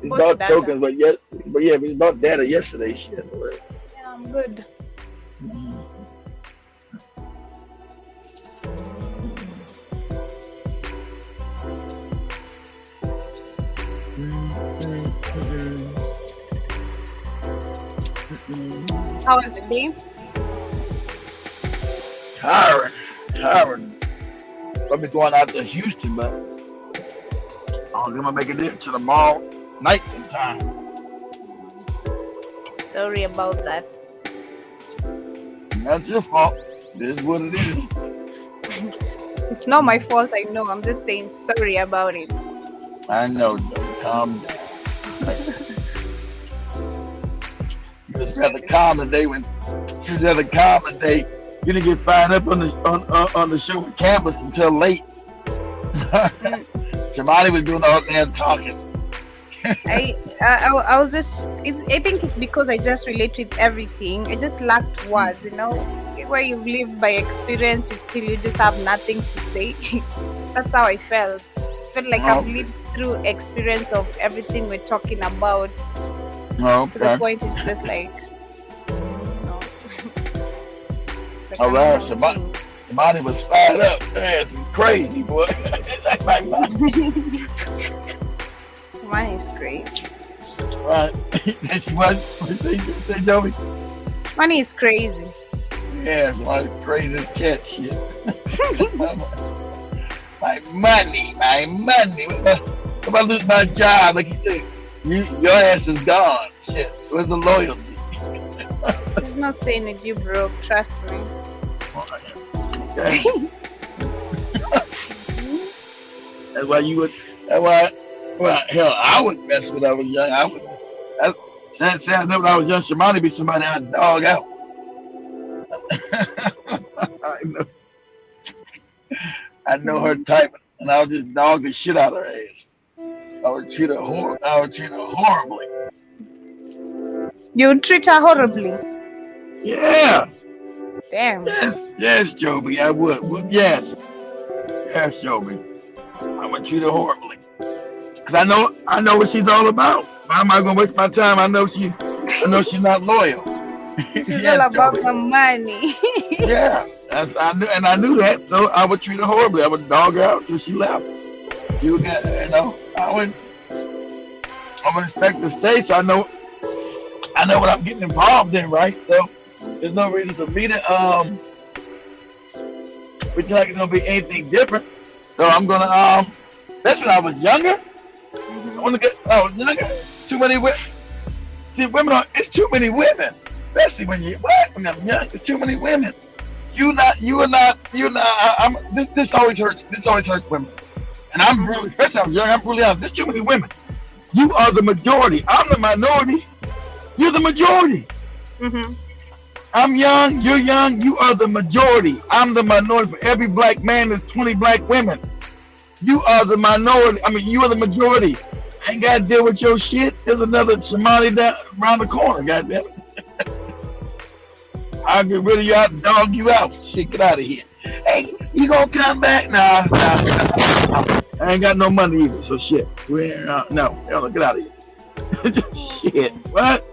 We Go to bought data. tokens, but yeah, we bought data yesterday. Shit. Yeah, I'm good. Mm, mm, mm, mm, mm. How was the day? Tiring, tiring. I'll be going out to Houston, but I'm gonna make it there to tomorrow night sometime. Sorry about that. And that's your fault. This is what it is. It's not my fault, I know. I'm just saying sorry about it. I know, Joe. Calm down. You just rather calm the day when you just rather calm the day. You didn't get fired up on the show with Campus until late. Mm, Somebody was doing all damn talking. I was just. I think it's because I just relate with everything. I just lacked words, you know. Where you've lived by experience, you just have nothing to say. That's how I felt. Felt like I've Okay. lived through experience of everything we're talking about. To the Okay. point, it's just like, no, like All a right. normal Somebody was fired up. That's crazy, boy. That's like my thing. Mine is great. right. She was. Say, Joey. Money is crazy. Yeah, it's one of the craziest cat shit. My money, my money. If I lose my job, like you said, your ass is gone. Shit. Where's the loyalty? There's no staying with you, bro. Trust me. Okay. That's why you would. That's why. Well, hell, I would mess when I was young. I would. Say I know when I was young, Shimani be somebody I'd dog out. I know. I know her Mhm. type, and I would just dog the shit out of her ass. I would treat her I would treat her horribly. You treat her horribly. Yeah. Damn. Yes, Joby, I would. Yes. Yes, Joby. I would treat her horribly. Cause I know what she's all about. Why am I gonna waste my time? I know she's not loyal. She's all Yes, about Joby. the money. Yeah. I knew that, so I would treat her horribly. I would dog her out till she left. She would get, I would expect to stay, so I know what I'm getting involved in, right? So there's no reason for me to pretend like it's gonna be anything different. So I'm gonna that's when I was younger. Mhm. I was younger. Too many women. See, it's too many women, especially when I'm young. It's too many women. This always hurts. This always hurts women. And I'm really, Mhm. especially when I was young. I'm really honest. There's too many women. You are the majority. I'm the minority. You're the majority. Mhm. I'm young. You're young. You are the majority. I'm the minority. For every black man, there's 20 black women. You are the minority. I mean, you are the majority. I ain't got to deal with your shit. There's another Somali down around the corner. Goddamn it. I'll get rid of you out, dog you out. Shit, get out of here. Hey, you gonna come back? Nah. I ain't got no money either, so shit. No, hell, get out of here. Shit. What?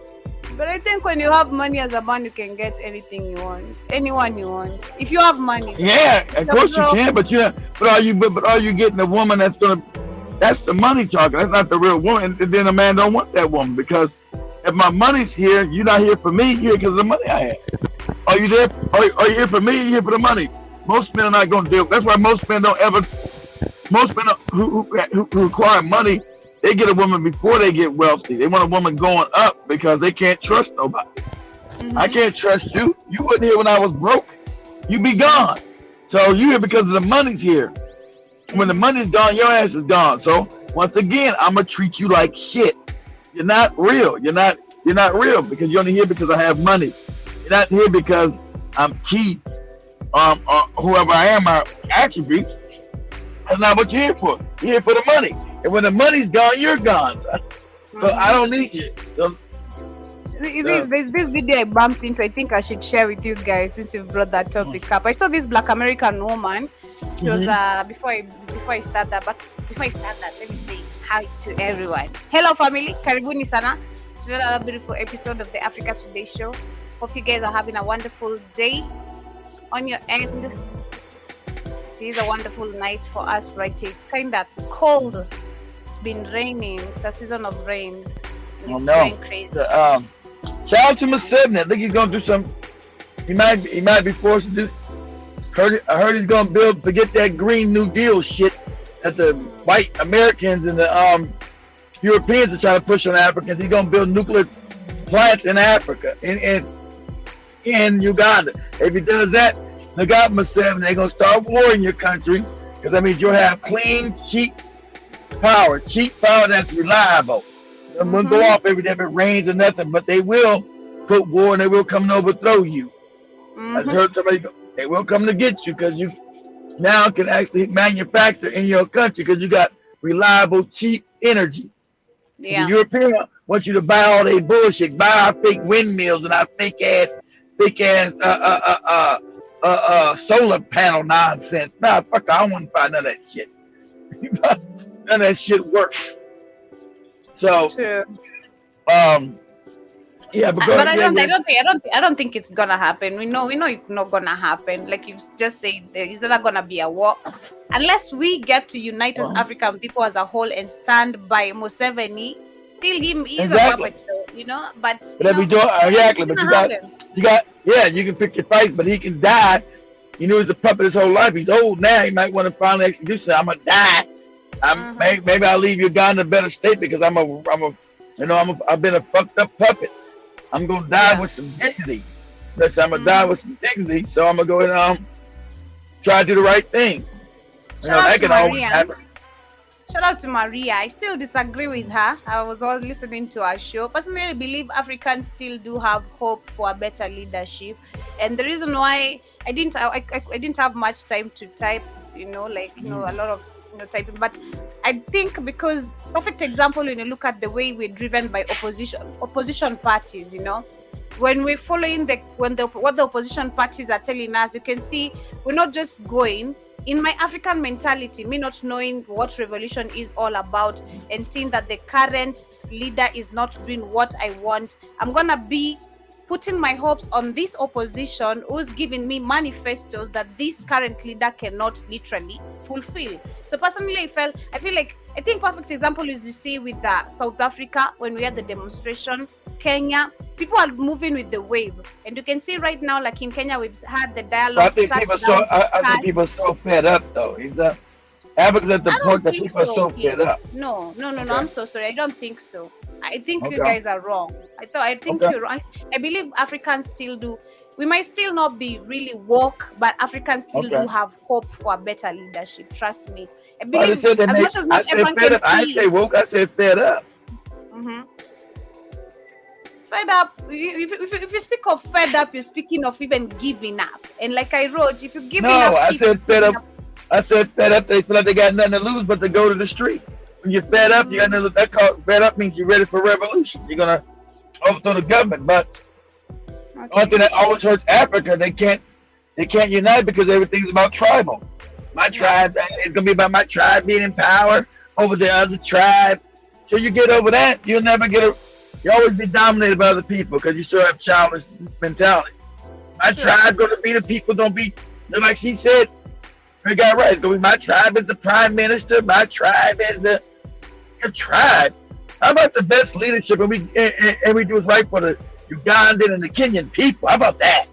But I think when you have money as a man, you can get anything you want, anyone you want. If you have money, Yeah, of the course you bro. can, but are you getting a woman that's the money talking? That's not the real woman. And then a man don't want that woman because if my money's here, you're not here for me. You're here because of the money I have. Are you there? Are you here for me? You're here for the money. Most men are not going to deal. That's why most men don't ever. Most men who require money, they get a woman before they get wealthy. They want a woman going up because they can't trust nobody. I Mhm. can't trust you. You wasn't here when I was broke. You be gone. So you here because of the money's here. When the Mhm. money's gone, your ass is gone. So once again, I'm gonna treat you like shit. You're not real. You're not real because you're only here because I have money. You're not here because I'm Keith, whoever I am, my attributes. That's not what you're here for. You're here for the money. And when the money's gone, you're gone. So I Mhm. don't need you. So There's this video I bumped into. I think I should share with you guys since you brought that topic up. I saw this Black American woman. She was mhm. before I start that, let me say Hi to everyone. Hello, family. Karibuni sana to another beautiful episode of the Africa Today Show. Hope you guys are having a wonderful day on your end. It is a wonderful night for us right here. It's kind of cold. It's been raining. It's a season of rain. Oh It's no. going crazy. Shout out to Museveni. I think he's gonna do some. He might be forced to do. I heard he's gonna forget that Green New Deal shit that the white Americans and the Europeans are trying to push on Africans. He's gonna build nuclear plants in Africa, in Uganda. If he does that, they got Museveni. They're gonna start war in your country because that means you'll have clean, cheap power that's reliable. It won't go off every day if it rains or nothing, but they will put war and they will come and overthrow you. I heard somebody go, they will come to get you because you now can actually manufacture in your country because you got reliable, cheap energy. Yeah. The European want you to buy all their bullshit, buy our fake windmills and our fake ass solar panel nonsense. Nah, fuck, I don't want to buy none of that shit. None of that shit works. So, True. yeah, But I don't think it's gonna happen. We know it's not gonna happen. Like you've just said, there is not gonna be a war unless we get to unite as African people as a whole and stand by Museveni. Still, he's exactly. a puppet, though, you know. But if we do exactly, but you got, you can pick your fight, but he can die. You know, he's a puppet his whole life. He's old now. He might want to finally actually do something. I'm gonna die. Maybe I'll leave Uganda in a better state because I've been a fucked up puppet. I'm gonna die with some dignity. Listen, I'm gonna die with some dignity, so I'm gonna go and try to do the right thing. That can always happen. Shout out to Maria. I still disagree with her. I was all listening to her show. Personally, I believe Africans still do have hope for a better leadership, and the reason why I didn't have much time to type, a lot of typing, but I think because perfect example when you look at the way we're driven by opposition parties, when we're following what the opposition parties are telling us, you can see we're not just going. In my African mentality, me not knowing what revolution is all about and seeing that the current leader is not doing what I want, I'm gonna be putting my hopes on this opposition who's giving me manifestos that this current leader cannot literally fulfill. So personally, I think perfect example is you see with South Africa when we had the demonstration, Kenya, people are moving with the wave, and you can see right now, like in Kenya, we've had the dialogue. I think people are so fed up though. Africa's at the point that people are so fed up. No, I'm so sorry. I don't think so. I think you guys are wrong. I think you're wrong. I believe Africans still do. We might still not be really woke, but Africans still do have hope for a better leadership. Trust me. I believe as much as not everyone can see. I say woke. I said fed up. Fed up. If you speak of fed up, you're speaking of even giving up. And like I wrote, if you give up, I said fed up. I said fed up. They feel like they got nothing to lose but to go to the streets. When you're fed up, you got nothing. That called fed up means you're ready for revolution. You're gonna overthrow the government. But one thing that always hurts Africa, they can't unite because everything's about tribal. My tribe is gonna be about my tribe being in power over the other tribe. So you get over that, you'll never you always be dominated by other people because you still have childish mentality. My tribe gonna be the people, don't be like she said. We got right. It's gonna be my tribe is the prime minister. My tribe is your tribe. How about the best leadership and we do what's right for the Ugandan and the Kenyan people? How about that?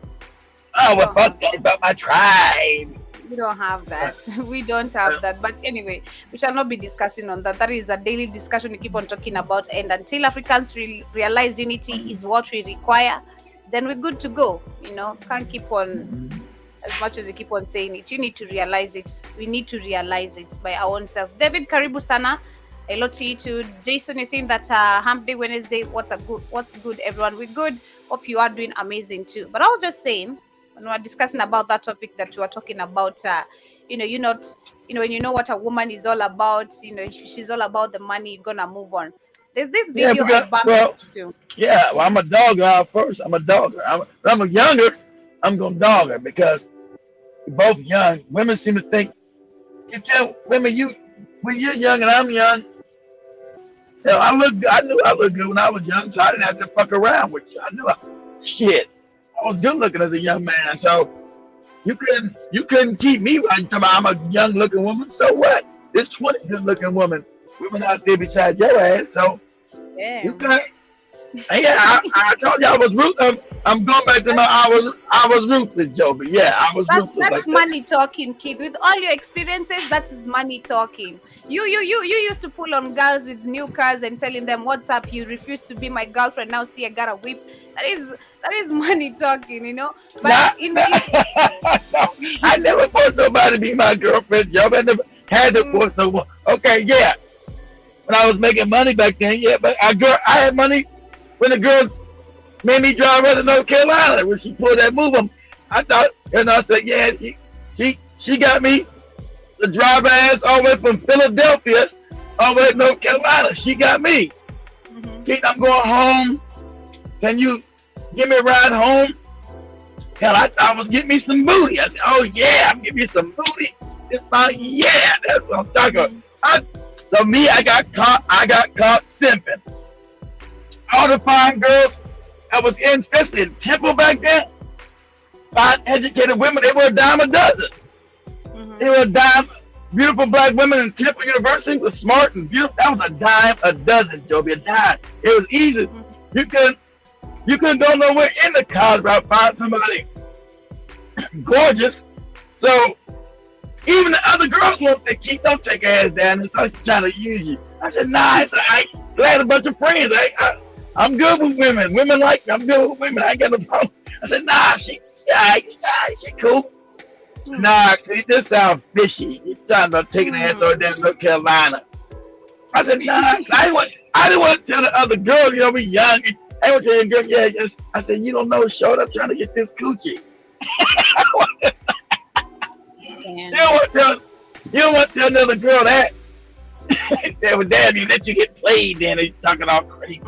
Oh, well, fuck that about my tribe. We don't have that. We don't have that. But anyway, we shall not be discussing on that. That is a daily discussion we keep on talking about. And until Africans realize unity is what we require, then we're good to go. Can't keep on, as much as we keep on saying it. You need to realize it. We need to realize it by our own selves. David, karibu sana. Hello to you too. Jason is saying that Hump Day Wednesday. What's good, everyone? We're good. Hope you are doing amazing too. But I was just saying, when we were discussing about that topic that we were talking about, when you know what a woman is all about, if she's all about the money, you're gonna move on. There's this video well, I'm a dogger first. I'm a dogger. I'm younger. I'm gonna dog her because we're both young. Women seem to think, women, when you're young and I'm young, Hell, I knew I looked good when I was young, so I didn't have to fuck around with you. I knew shit. I was good looking as a young man, so you couldn't keep me right. I'm a young looking woman. So what? There's 20 good looking women out there besides your ass. So you Damn. can't. Yeah, I told you I was ruthless. I'm going back to my I was ruthless, Joe. But yeah, I was ruthless That's like that. money talking, kid. With all your experiences, that is money talking. You used to pull on girls with new cars and telling them what's up. You refuse to be my girlfriend. Now see, I got a whip. That is money talking, you know. But Nah, in I never forced nobody to be my girlfriend, Joe. I never had to mm, force no one. Okay, yeah. When I was making money back then, yeah, but I had money when the girl made me drive her to North Carolina when she pulled that move on. I thought, and I said, yeah, she got me to drive her ass all the way from Philadelphia all the way to North Carolina. She got me. mhm. Kate, I'm going home. Can you give me a ride home? Hell, I thought I was getting me some booty. I said, oh yeah, I'm giving you some booty. It's like, yeah, that's what I'm talking about. So me, I got caught simping. All the fine girls that was especially in Temple back then, fine educated women, they were a dime a dozen. They were a dime. Beautiful black women in Temple University was smart and beautiful. That was a dime a dozen, Joby, a dime. It was easy. You couldn't go nowhere in the college without finding somebody gorgeous. So even the other girls won't say, "Keith, don't take your ass down." And so she's trying to use you. I said, "Nah, it's all right. I had a bunch of friends. I'm good with women. Women like me. I'm good with women. I ain't got no problem." I said, "Nah, she cool." Nah, this sounds fishy. You're talking about taking the ass over there in North Carolina. I said, nah, I didn't want to tell the other girl, we young. I want to tell the girl, yeah, yes. I said, you don't know, short up trying to get this coochie. You don't want to tell another girl that. He said, well, damn, you let you get played then. He's talking all crazy.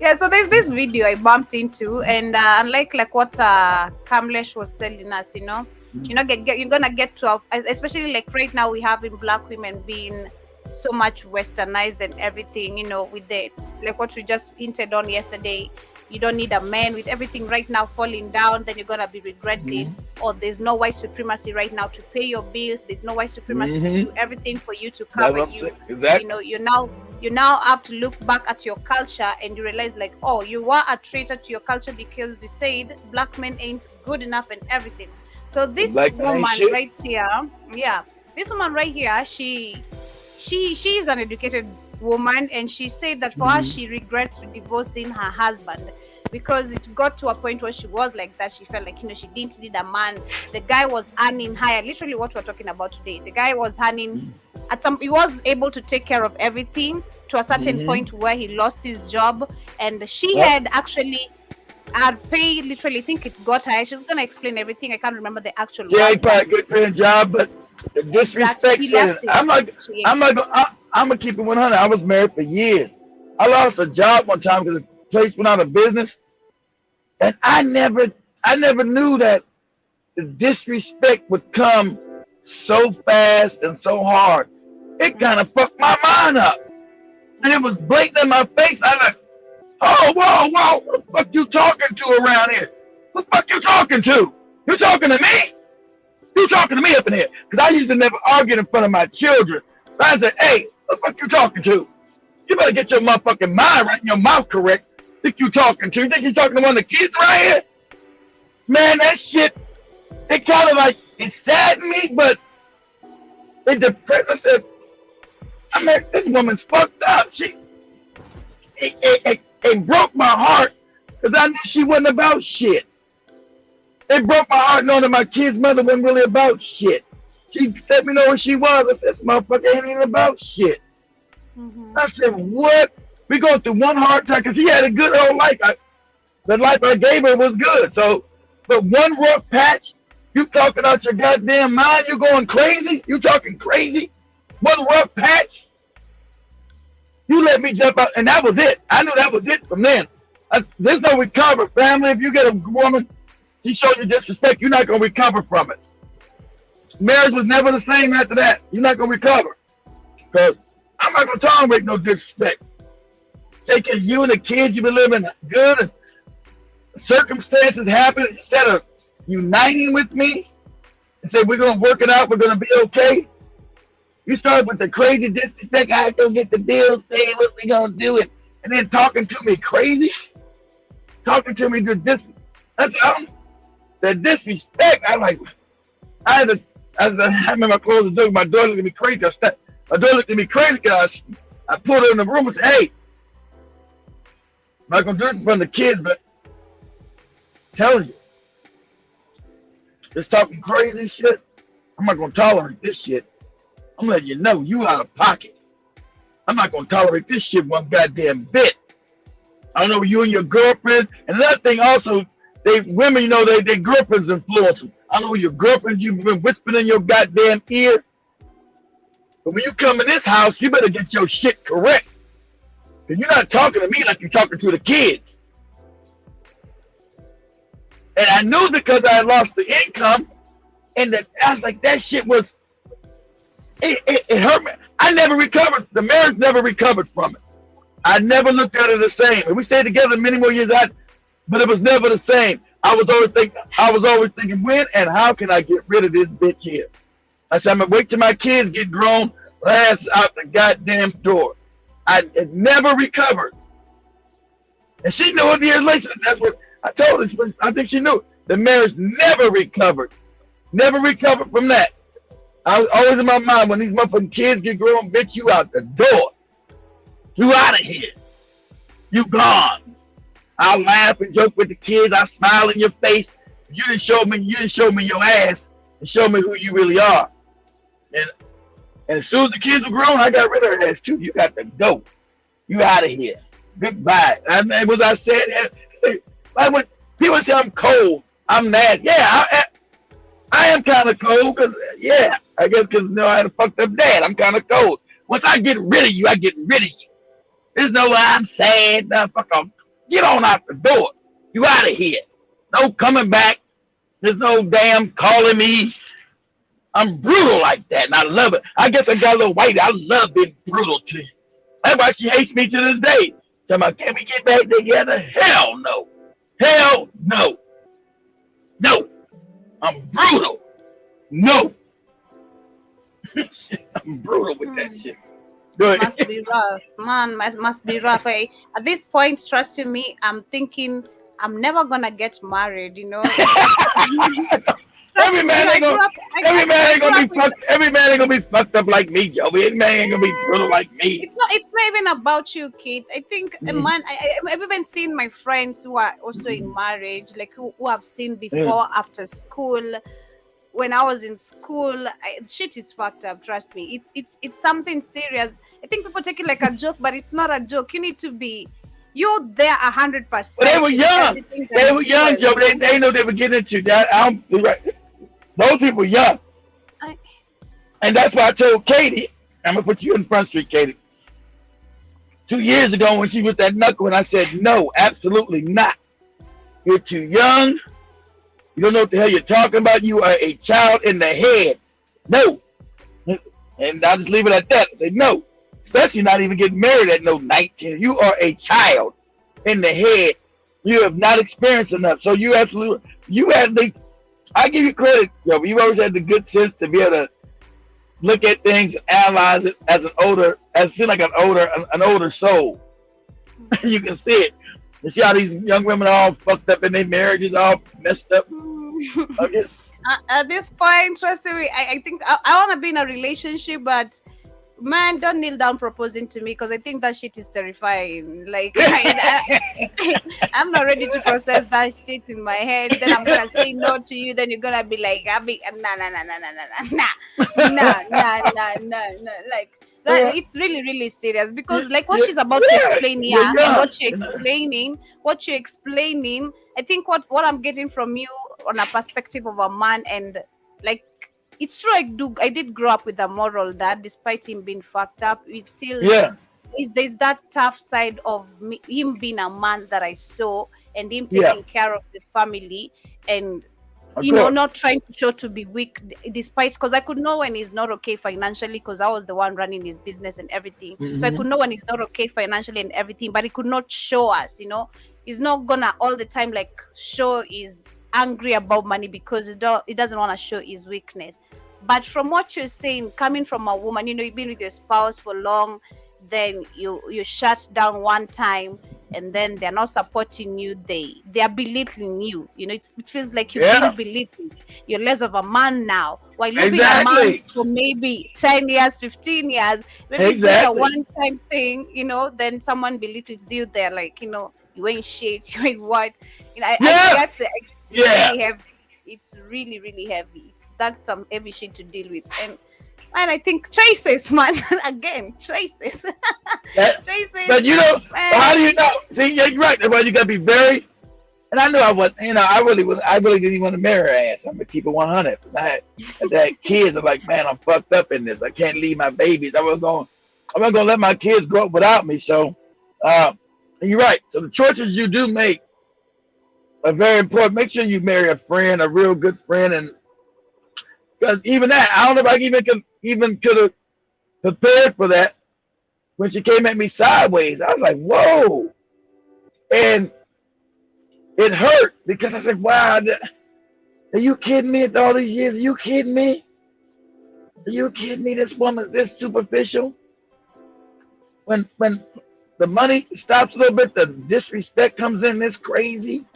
Yeah, so there's this video I bumped into, and unlike like what Kamlesh was telling us, you're gonna get to, especially like right now we have in black women being so much westernized and everything, with the like what we just hinted on yesterday. You don't need a man with everything right now falling down, then you're gonna be regretting. Or there's no white supremacy right now to pay your bills. There's no white supremacy to do everything for you to cover you. Exactly. You now have to look back at your culture and you realize like, oh, you were a traitor to your culture because you said black men ain't good enough and everything. So this woman right here, this woman right here, she is an educated woman, and she said that for her she regrets divorcing her husband because it got to a point where she was like that. She felt like she didn't need a man. The guy was earning higher, literally what we're talking about today. The guy was earning he was able to take care of everything to a certain point where he lost his job, and she had actually pay, literally, I think it got her. She's gonna explain everything. I can't remember the actual yeah, he probably a good paying job, but the disrespect. I'm gonna keep it 100. I was married for years. I lost a job one time because the place went out of business, and I never knew that the disrespect would come so fast and so hard. It kind of fucked my mind up, and it was blatant in my face. I like, oh, whoa, what the fuck you talking to around here? What the fuck you talking to? You talking to me? You talking to me up in here? Because I used to never argue in front of my children. But I said, hey, what the fuck you talking to? You better get your motherfucking mind right and your mouth correct. Think you talking to? You think you talking to one of the kids right here? Man, that shit, it kind of like, it saddened me, but it depressed. I said, this woman's fucked up. It broke my heart because I knew she wasn't about shit. It broke my heart knowing that my kid's mother wasn't really about shit. She let me know where she was. If this motherfucker ain't even about shit. I said, what? We going through one hard time because she had a good old life. The life I gave her was good. So, but one rough patch, you talking out your goddamn mind, you going crazy? You talking crazy? One rough patch? You let me jump out, and that was it. I knew that was it from then. There's no recover, family. If you get a woman, she showed you disrespect, you're not going to recover from it. Marriage was never the same after that. You're not going to recover. Because I'm not gonna tolerate no disrespect. Taking you and the kids, you've been living good, and circumstances happen, instead of uniting with me and say we're gonna work it out, we're gonna be okay. You start with the crazy disrespect. I go get the bills paid. What we gonna do it? And then talking to me crazy, talking to me to this. That's the disrespect. I like. I had to. I remember I closed the door. My daughter looked at me crazy. My daughter looked at me crazy because I pulled her in the room and said, "Hey, I'm not gonna do it in front of the kids, but telling you, this talking crazy shit. I'm not gonna tolerate this shit. I'm letting you know you out of pocket. I'm not gonna tolerate this shit one goddamn bit. I know you and your girlfriends, and another thing also, women, their girlfriends influence them. I know your girlfriends, you've been whispering in your goddamn ear. But when you come in this house, you better get your shit correct. Because you're not talking to me like you're talking to the kids. And I knew because I had lost the income, and that I was like, that shit was, it hurt me. I never recovered. The marriage never recovered from it. I never looked at it the same. And we stayed together many more years, but it was never the same. I was always thinking, when and how can I get rid of this bitch here? I said, I'm gonna wait till my kids get grown, ass out the goddamn door. I never recovered. And she knew it years later. That's what I told her. I think she knew. The marriage never recovered. Never recovered from that. I was always in my mind, when these motherfucking kids get grown, bitch, you out the door. You out of here. You gone. I'll laugh and joke with the kids. I smile in your face. You didn't show me your ass and show me who you really are. And as soon as the kids were grown, I got rid of her ass too. You got to go. You out of here. Goodbye. And was I said, like when people say I'm cold, I'm mad. Yeah, I am kind of cold because, yeah, I guess because I had a fucked up dad. I'm kind of cold. Once I get rid of you, I get rid of you. There's no I'm sad. No, fuck off. Get on out the door. You out of here. No coming back. There's no damn calling me. I'm brutal like that, and I love it. I guess I got a little white. I love being brutal to you. That's why she hates me to this day. Tell me, can we get back together? Hell no. Hell no. No. I'm brutal. No. I'm brutal with that shit. Must be rough, man. Must be rough. At this point, trust me, I'm thinking I'm never gonna get married. Every man ain't gonna be fucked up like me, Joey. Every man ain't gonna be brutal like me. It's not even about you, Kate. I think a man. I've even seen my friends who are also in marriage, like who I've seen before after school. When I was in school, shit is fucked up. Trust me, it's something serious. I think people take it like a joke, but it's not a joke. You need to be. You're there 100%. They were young. They were young, Joe. They know they were getting into that. Those people young. And that's why I told Katie, I'm going to put you in Front Street, Katie. 2 years ago when she was that knuckle, and I said, no, absolutely not. You're too young. You don't know what the hell you're talking about. You are a child in the head. No. And I'll just leave it at that. I said, no. Especially not even getting married at no 19. You are a child in the head. You have not experienced enough. So I give you credit, yo, but you always had the good sense to be able to look at things and analyze it as an older soul. You can see it. You see how these young women are all fucked up and their marriages all messed up. Okay. At this point, trust me, I think I want to be in a relationship, but man, don't kneel down proposing to me, because I think that shit is terrifying. Like, I'm not ready to process that shit in my head. Then I'm gonna say no to you. Then you're gonna be like, nah. Like, it's really, really serious, because like what she's about to explain here, and what you're explaining, I think what I'm getting from you on a perspective of a man, and like, it's true. I did grow up with a moral dad, despite him being fucked up. There's that tough side of him being a man that I saw, and him taking care of the family, and Of course. not trying to show to be weak, despite, because I could know when he's not okay financially, because I was the one running his business and everything. So I Mm-hmm. could know when he's not okay financially and everything, but he could not show us. He's not gonna all the time like show he's angry about money, because he doesn't want to show his weakness. But from what you're saying, coming from a woman, you've been with your spouse for long, then you shut down one time, and then they're not supporting you, they are belittling you. It feels like you're Yeah. being belittled. You're less of a man now, while you've been a man Exactly. for maybe 10 years, 15 years. Maybe it's just a Exactly. one-time thing. Then someone belittles you, they're like, you ain't shit, you ain't what. I Yeah. guess it's Yeah. really heavy. It's really, really heavy. That's some heavy shit to deal with. And I think choices, man. Again, choices. That- Choices. But Man. how do you know? See, yeah, you're right. That's why you gotta be very. And I knew I was, I really didn't even want to marry her ass. I'm gonna keep it 100. I had kids. I'm like, man, I'm fucked up in this. I can't leave my babies. I'm not gonna let my kids grow up without me. So, and you're right. So the choices you do make are very important. Make sure you marry a friend, a real good friend, and because even that, I don't know if I even could have prepared for that when she came at me sideways. I was like, whoa, and it hurt because I said, wow, are you kidding me? After all these years, are you kidding me? Are you kidding me? This woman's this superficial. When the money stops a little bit, the disrespect comes in this crazy,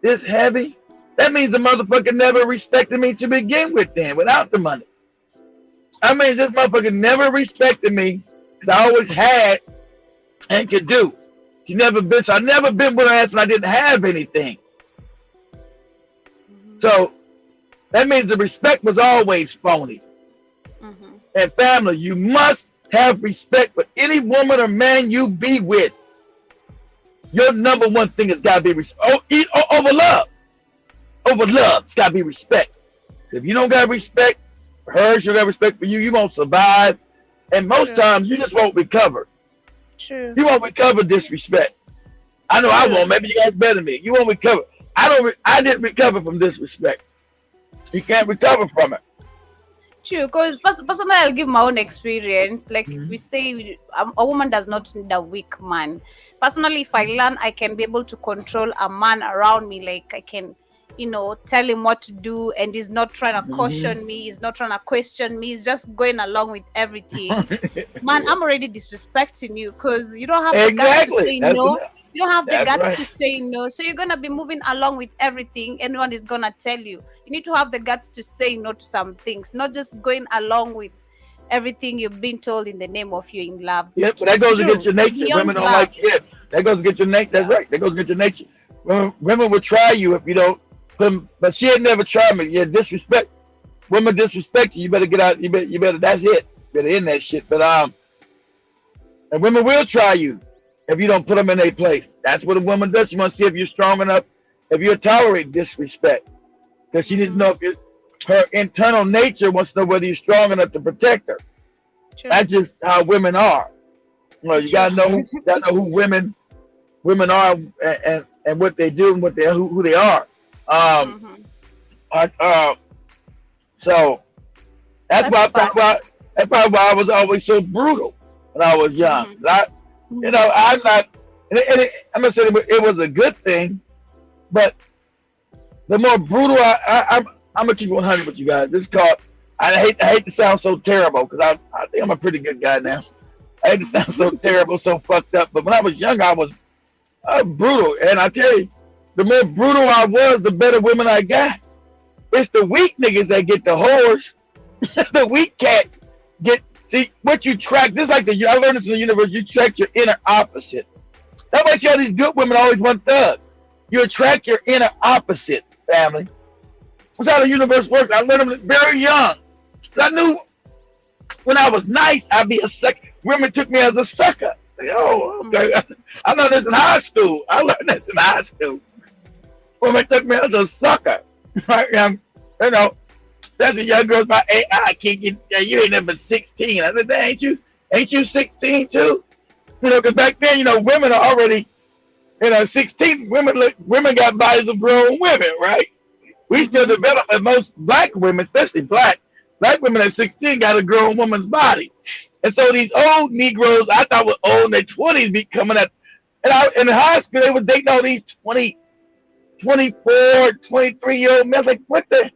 this heavy. That means the motherfucker never respected me to begin with then, without the money. I mean, this motherfucker never respected me because I always had and could do. I never been with her ass when I didn't have anything. So that means the respect was always phony. And family, you must have respect for any woman or man you be with. Your number one thing has got to be over love. Over love, it's got to be respect. If you don't got respect for her, she don't got respect for you, you won't survive. And most times, you just won't recover. True. You won't recover disrespect. I know I won't. Maybe you guys better than me. You won't recover. I didn't recover from disrespect. You can't recover from it. True, because personally, I'll give my own experience. Like we say, a woman does not need a weak man. Personally, if I learn, I can be able to control a man around me. Like I can, tell him what to do, and he's not trying to caution me. He's not trying to question me. He's just going along with everything. Man, I'm already disrespecting you because you don't have the guts to say no. You don't have the guts to say no. So you're gonna be moving along with everything anyone is gonna tell you. You need to have the guts to say no to some things, not just going along with everything you've been told in the name of you in love. Yeah, but that goes against your nature. Women don't like it. That goes against your nature. That's right. That goes against your nature. Women will try you if you don't. But she had never tried me. Yeah, disrespect. Women disrespect you. You better get out. You better. That's it. You better end that shit. But and women will try you if you don't put them in their place. That's what a woman does. She wants to see if you're strong enough, if you'll tolerate disrespect, because she needs to know if her internal nature wants to know whether you're strong enough to protect her. True. That's just how women are. You gotta know who women are and what they do and who they are. So that's probably why I was always so brutal when I was young. I'm not. I'm gonna say it was a good thing, but the more brutal I'm gonna keep 100 with you guys. This is called. I hate to sound so terrible because I think I'm a pretty good guy now. I hate to sound so terrible, so fucked up. But when I was young, I was brutal, and I tell you, the more brutal I was, the better women I got. It's the weak niggas that get the whores. The weak cats see what you track. This is like I learned this in the universe. You track your inner opposite. That's why you all these good women always want thugs. You attract your inner opposite, family. That's how the universe works. I learned them very young. I knew when I was nice, I'd be a sucker. Women took me as a sucker. Say, oh, okay. I learned this in high school. Women took me as a sucker. Especially young girls my age. I can't get. You ain't never 16. I said, ain't you 16 too? Because back then, women are already, 16. Women got bodies of grown women, right? We still Mhm. develop, and most black women, especially black women at 16 got a grown woman's body. And so these old Negroes, I thought were old in their 20s, be coming up. And in high school, they were dating all these 20, 24, 23-year-old men. I was like, what the?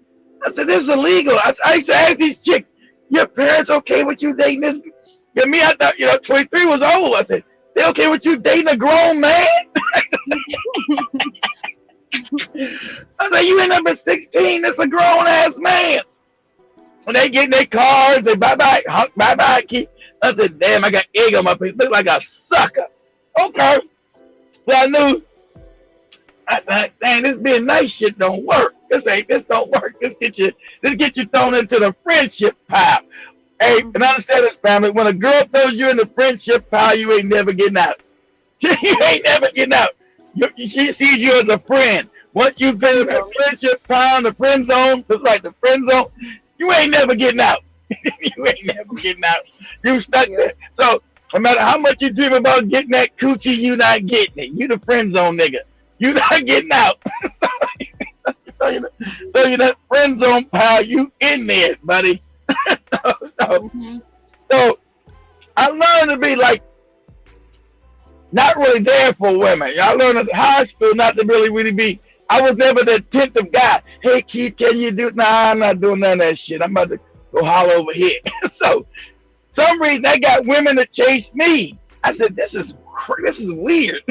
I said, this is illegal. I used to ask these chicks, your parents okay with you dating this? Yeah, me, I thought, 23 was old. I said, they okay with you dating a grown man? I said, you ain't up at 16. That's a grown ass man. And they get in their cars, they bye-bye, hunk, bye-bye, keep. I said, damn, I got egg on my face. Look like a sucker. Okay. So I knew. I said, dang, this being nice shit don't work. This don't work. This get you thrown into the friendship pile. Hey, and understand this, family. When a girl throws you in the friendship pile, you ain't never getting out. You ain't never getting out. She sees you as a friend. Once you go in the friendship pile, the friend zone, just like the friend zone, you ain't never getting out. You ain't never getting out. You stuck there. So no matter how much you dream about getting that coochie, you not getting it. You the friend zone nigga. You not getting out. So you that friend zone pile, you in there, buddy. So I learned to be like not really there for women. I learned in high school not to really be. I was never the attentive guy. Hey, Keith, can you do? Nah, I'm not doing none of that shit. I'm about to go holler over here. So, some reason I got women to chase me. I said, this is weird.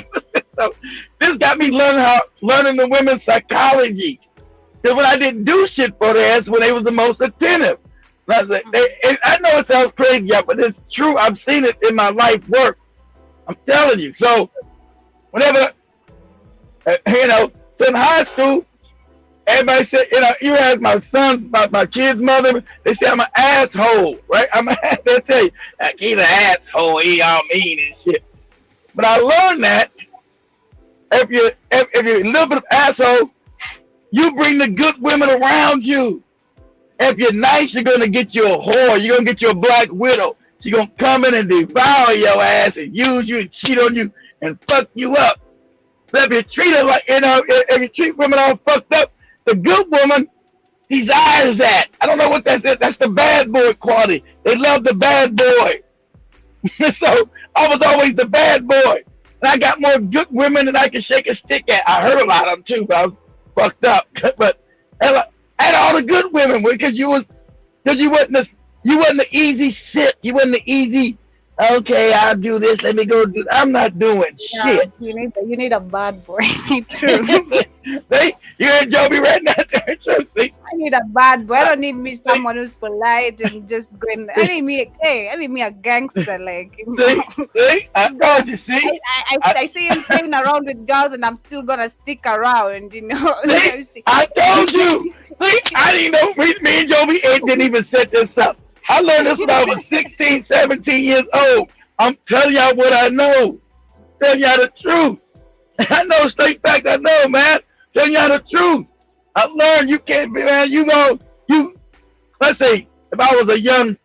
So, this got me learning the women's psychology. Because when I didn't do shit for their ass, when they was the most attentive. I said, I know it sounds crazy, but it's true. I've seen it in my life work. I'm telling you. So, whenever, so in high school, everybody said, you ask my sons, my kid's mother, they say I'm an asshole, right? They'll tell you, like, he's an asshole, he all mean and shit. But I learned that if you're a little bit of asshole, you bring the good women around you. If you're nice, you're gonna get you a whore, you're gonna get you a black widow. She's gonna come in and devour your ass and use you and cheat on you and fuck you up. But if you treat her like, if you treat women all fucked up, the good woman, these eyes that. I don't know what that's. That's the bad boy quality. They love the bad boy. So I was always the bad boy. And I got more good women than I can shake a stick at. I heard a lot of them too, but I was fucked up. But I had all the good women because you wasn't the easy shit. You wasn't the easy. Okay, I'll do this. Let me go do. I'm not doing shit. You need a bad boy. True. See, you and Joby right now. See? I need a bad boy. I don't need me someone who's polite and just going. I need me a gangster. Like, see, I told you. See, I see him playing around with girls, and I'm still gonna stick around. See, I told you. See, I didn't know. Me and Joby didn't even set this up. I learned this when I was 16, 17 years old. I'm telling y'all what I know. Telling y'all the truth. I know straight facts. I know, man. Telling y'all the truth. I learned you can't be, man. Let's say if I was a young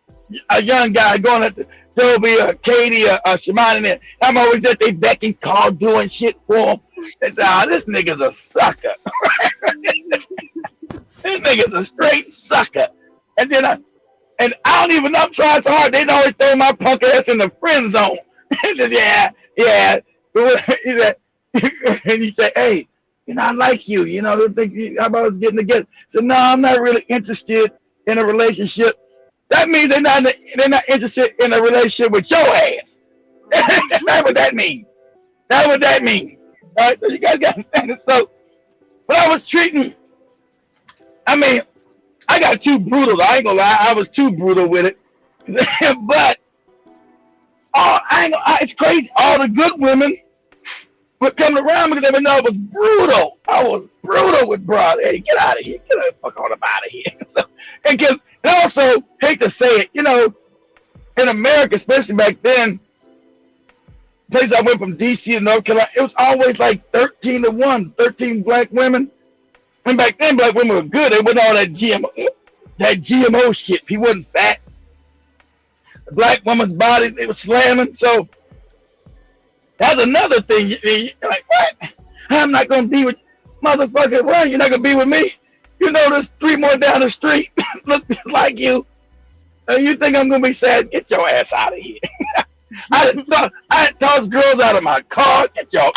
guy going at Joby or Katie or Shimon in there, I'm always at they beck and call doing shit for them. They say, this nigga's a sucker. This nigga's a straight sucker. And then I don't even know I'm trying so hard. They always throw my punk ass in the friend zone. Said, yeah. He said, and he said, hey, I like you. Think how about us getting together? So no, I'm not really interested in a relationship. That means they're not interested in a relationship with your ass. That's what that means. That's what that means. All right, so you guys got to understand it. So, but I was treating. I got too brutal. I ain't gonna lie. I was too brutal with it. But it's crazy. All the good women would come around because they would know I was brutal. I was brutal with bras. Hey, get out of here. Get the fuck on out of here. So, and also, hate to say it, in America, especially back then, place I went from DC to North Carolina, it was always like 13 to 1, 13 black women. And back then, black women were good. They wasn't all that GMO shit. He wasn't fat. The black woman's body, they were slamming. So that's another thing. You're like, what? I'm not gonna be with you. Motherfucker. What? You're not gonna be with me? You know, there's 3 more down the street look just like you. You think I'm gonna be sad? Get your ass out of here. I toss girls out of my car. Get your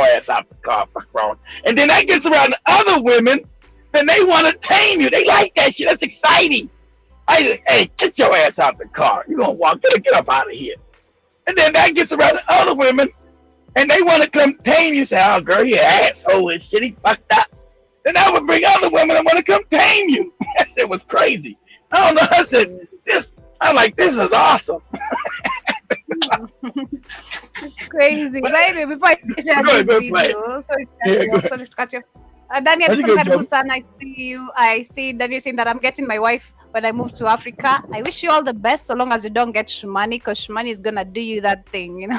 ass out the car. Fuck wrong. And then that gets around to other women, then they want to tame you. They like that shit. That's exciting. Hey, get your ass out the car. You gonna walk? Get up out of here. And then that gets around to other women, and they want to come tame you. Say, oh girl, you asshole and shit. He fucked up. Then I would bring other women that want to come tame you. That shit was crazy. I don't know. I said this. I'm like, this is awesome. Crazy. But anyway, before I share this video, sorry to cut you. Daniel, I see you. I see Daniel saying that I'm getting my wife when I move to Africa. I wish you all the best, so long as you don't get Shumani, because Shumani is gonna do you that thing, you know.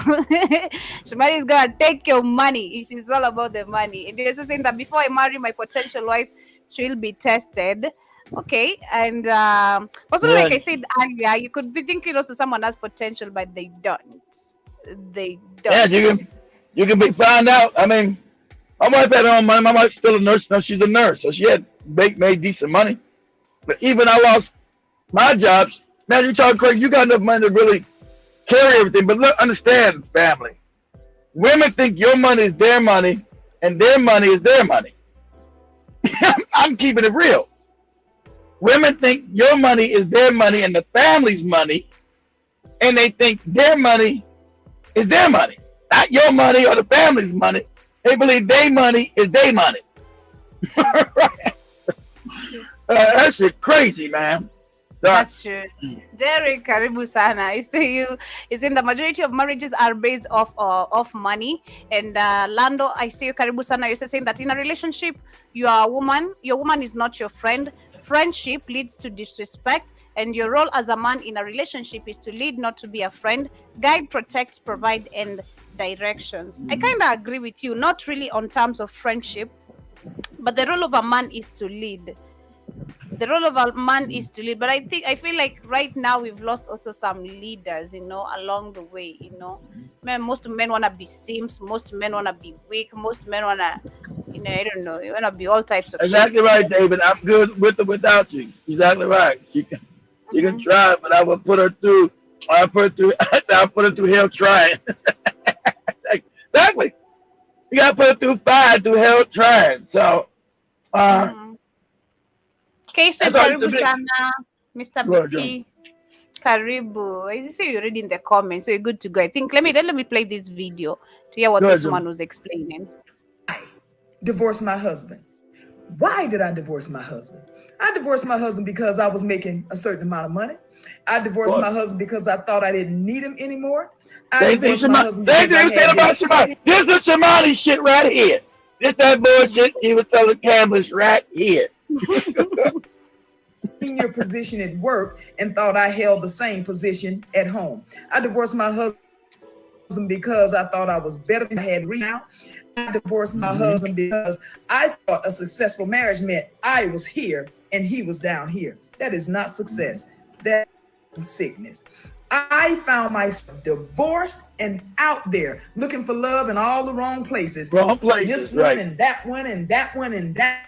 Shumani is gonna take your money. She's all about the money. And they're saying that before I marry my potential wife, she'll be tested. Okay, and also like I said earlier, you could be thinking also someone has potential, but they don't. They don't. Yeah, you can be found out. I mean, my wife had her own money. My wife's still a nurse. No, she's a nurse, so she had made decent money. But even I lost my jobs. Man, you're talking crazy. You got enough money to really carry everything. But look, understand, family. Women think your money is their money, and their money is their money. I'm keeping it real. Women think your money is their money and the family's money, and they think their money is their money, not your money or the family's money. They believe their money is their money. Right? That shit crazy, man. That's true. Derek, karibu sana. I see you. Is in the majority of marriages are based off money. And Lando, I see you, karibu sana. You're saying that in a relationship, you are a woman. Your woman is not your friend. Friendship leads to disrespect, and your role as a man in a relationship is to lead, not to be a friend. Guide, protect, provide, and directions. I kind of agree with you. Not really on terms of friendship, but the role of a man is to lead. The role of a man is to lead, but I feel like right now we've lost also some leaders, you know, along the way, you know. Man, most men want to be simps, most men want to be weak, most men want to, you know, I don't know, you want to be all types of exactly shit. Right, David. I'm good with or without you. Exactly right. She can try, but I will put her through. I put her through hell trying. Exactly. You got to put her through fire, through hell trying. So, Okay, so karibu sana, Mr. BP. Karibu. I see you reading the comments, so you're good to go. I think let me play this video to hear what this one was explaining. I divorced my husband. Why did I divorce my husband? I divorced my husband because I was making a certain amount of money. I divorced my husband because I thought I didn't need him anymore. I divorced my husband because I had this. This is Shimani shit right here. This that bullshit he was telling cameras right here. Senior position at work and thought I held the same position at home. I divorced my husband because I thought I was better than I had now. I divorced my husband because I thought a successful marriage meant I was here and he was down here. That is not success. That's sickness. I found myself divorced and out there looking for love in all the wrong places. Wrong places, this one and that one and that one and that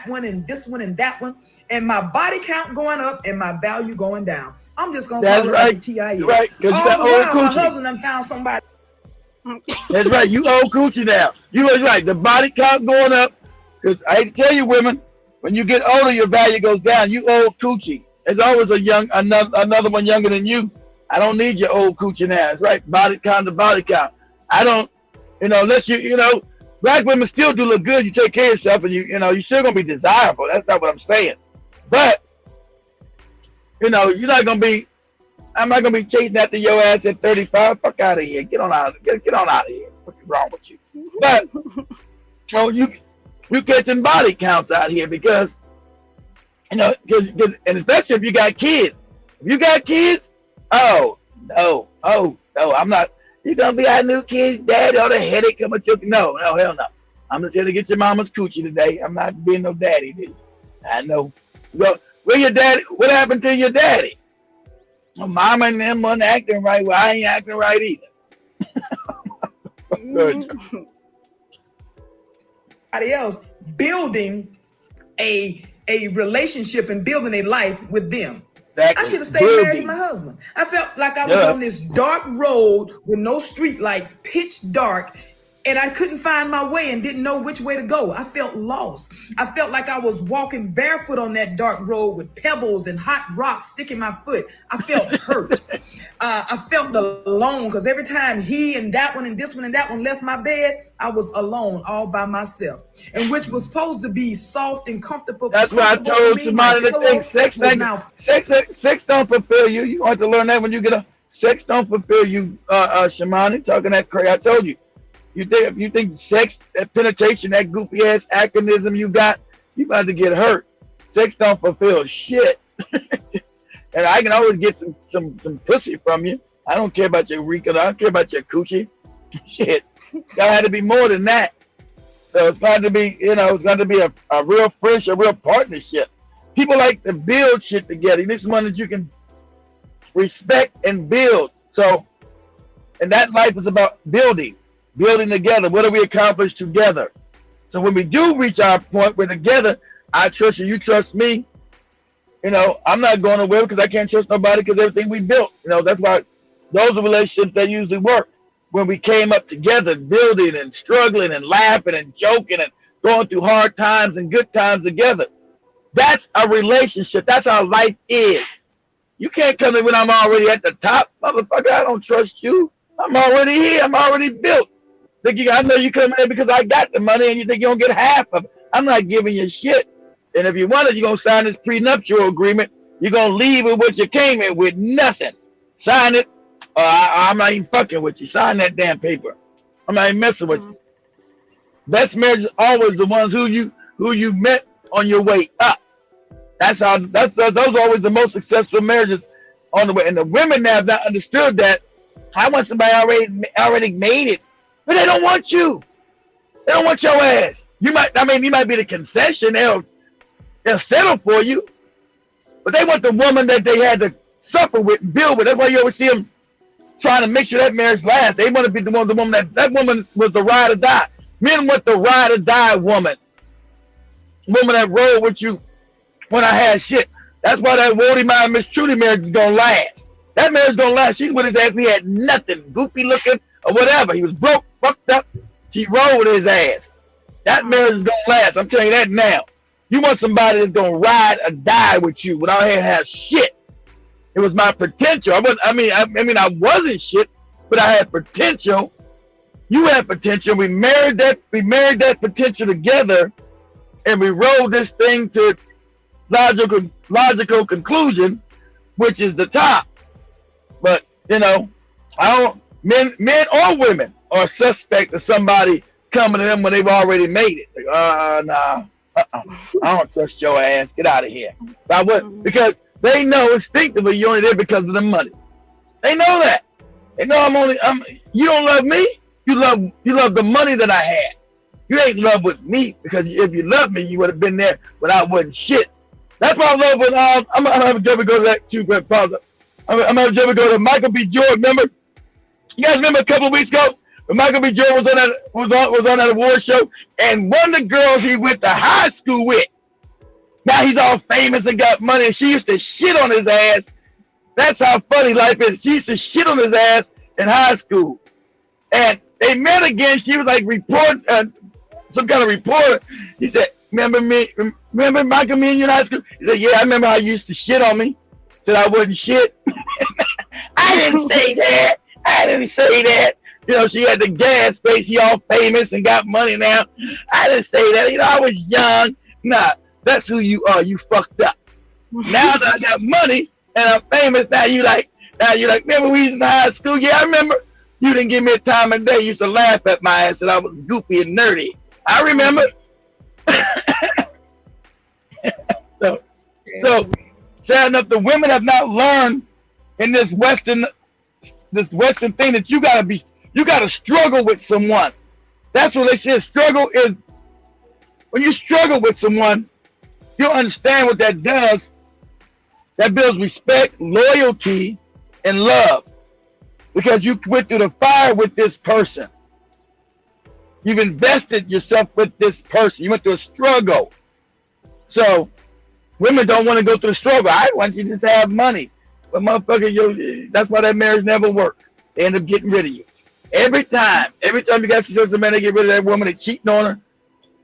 one and this one and that one. And my body count going up and my value going down. I'm just going to call it like T.I.S. Right, because you got old coochie. My husband done found somebody. That's right. You old coochie now. You was right. The body count going up. Because I hate to tell you, women, when you get older, your value goes down. You old coochie. There's always another one younger than you. I don't need your old coochie now. That's right. Body count to body count. I don't, unless black women still do look good. You take care of yourself, and you're still gonna be desirable. That's not what I'm saying. But you're not gonna be. I'm not gonna be chasing after your ass at 35. Fuck out of here. Get on out. Get on out of here. What's wrong with you? But you catching body counts out here because and especially if you got kids. If you got kids, oh no, I'm not. You're gonna be our new kid's daddy or the headache of a chick. No, hell no. I'm just here to get your mama's coochie today. I'm not being no daddy, dude. I know. Well, where your daddy? What happened to your daddy? Well, mama and them wasn't acting right. Well, I ain't acting right either. Good. Somebody else building a a relationship and building a life with them. Exactly. I should have stayed married to my husband. I felt like I was on this dark road with no street lights, pitch dark, and I couldn't find my way and didn't know which way to go. I felt lost. I felt like I was walking barefoot on that dark road with pebbles and hot rocks sticking my foot. I felt hurt. I felt alone because every time he and that one and this one and that one left my bed, I was alone all by myself. And which was supposed to be soft and comfortable. That's why I told somebody to think sex don't fulfill you. You want to learn that when you get a sex don't fulfill you, Shamani, talking that crazy. I told you. You think sex, that penetration, that goofy ass acronym you got, you about to get hurt. Sex don't fulfill shit. And I can always get some pussy from you. I don't care about your Rica. I don't care about your coochie. Shit. That had to be more than that. So it's got to be, it's got to be a real friendship, a real partnership. People like to build shit together. This is one that you can respect and build. So, and that life is about building together. What do we accomplish together? So when we do reach our point, we're together. I trust you, you trust me. I'm not going nowhere because I can't trust nobody because everything we built. That's why those are relationships that usually work. When we came up together, building and struggling and laughing and joking and going through hard times and good times together. That's a relationship. That's how life is. You can't come in when I'm already at the top. Motherfucker, I don't trust you. I'm already here. I'm already built. I know you come in because I got the money and you think you're going to get half of it. I'm not giving you shit. And if you want it, you're going to sign this prenuptial agreement. You're going to leave with what you came in with, nothing. Sign it. I'm not even fucking with you. Sign that damn paper. I'm not even messing with you. Best marriage is always the ones who you met on your way up. Those are always the most successful marriages on the way. And the women now have not understood that. I want somebody already made it, but they don't want you. They don't want your ass. You might be the concession. They'll settle for you, but they want the woman that they had to suffer with and build with. That's why you always see them trying to make sure that marriage lasts. They want to be the woman that woman was the ride or die. Men want the ride or die woman that rode with you when I had shit. That's why that Wody Mind Miss Trudy marriage is gonna last. That marriage is gonna last. She's with his ass. He had nothing, goofy looking or whatever. He was broke, fucked up. She rode with his ass. That marriage is gonna last. I'm telling you that now. You want somebody that's gonna ride or die with you without having to have shit. It was my potential. I wasn't shit, but I had potential. You had potential. We married that potential together, and we rode this thing to logical conclusion, which is the top. But men or women are suspect of somebody coming to them when they've already made it. Like, nah. I don't trust your ass. Get out of here. Because they know instinctively you're only there because of the money. They know that. They know you don't love me. You love the money that I had. You ain't in love with me because if you loved me, you would have been there when I wasn't shit. That's why I love when I'm gonna have a go to that too, great father. I'm gonna have a go to Michael B. Jordan. Remember? You guys remember a couple of weeks ago? When Michael B. Jordan was on that award show, and one of the girls he went to high school with, now he's all famous and got money, and she used to shit on his ass. That's how funny life is. She used to shit on his ass in high school. And they met again. She was like reporting, some kind of reporter. He said, remember Michael, me and you in high school? He said, yeah, I remember how you used to shit on me. Said I wasn't shit. I didn't say that. She had the gas face. He all famous and got money now. I didn't say that. I was young. Nah, that's who you are. You fucked up. Now that I got money and I'm famous, now you like, remember we was in high school? Yeah, I remember. You didn't give me a time of day. You used to laugh at my ass that I was goofy and nerdy. I remember. So sad enough, the women have not learned in this Western thing that you gotta struggle with someone. That's what they said. Struggle is when you struggle with someone, you'll understand what that does. That builds respect, loyalty, and love. Because you went through the fire with this person. You've invested yourself with this person. You went through a struggle. So Women don't want to go through the struggle. I want you to just have money. But motherfucker, that's why that marriage never works. They end up getting rid of you. Every time you got successful man, they get rid of that woman, they cheating on her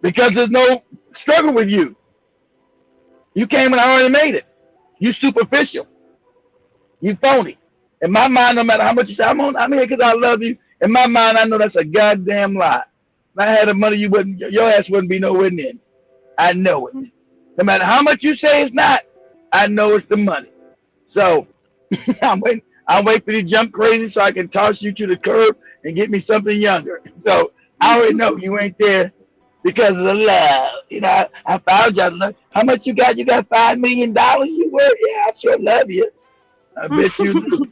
because there's no struggle with you. You came and I already made it. You superficial. You phony. In my mind, no matter how much you say, I'm here because I love you. In my mind, I know that's a goddamn lie. If I had the money, your ass wouldn't be nowhere near me. I know it. No matter how much you say it's not, I know it's the money. So I'm waiting for you to jump crazy so I can toss you to the curb and get me something younger. So I already know you ain't there because of the love. You know, I found you. How much you got? You got $5 million you worth? Yeah, I sure love you. I bet you do.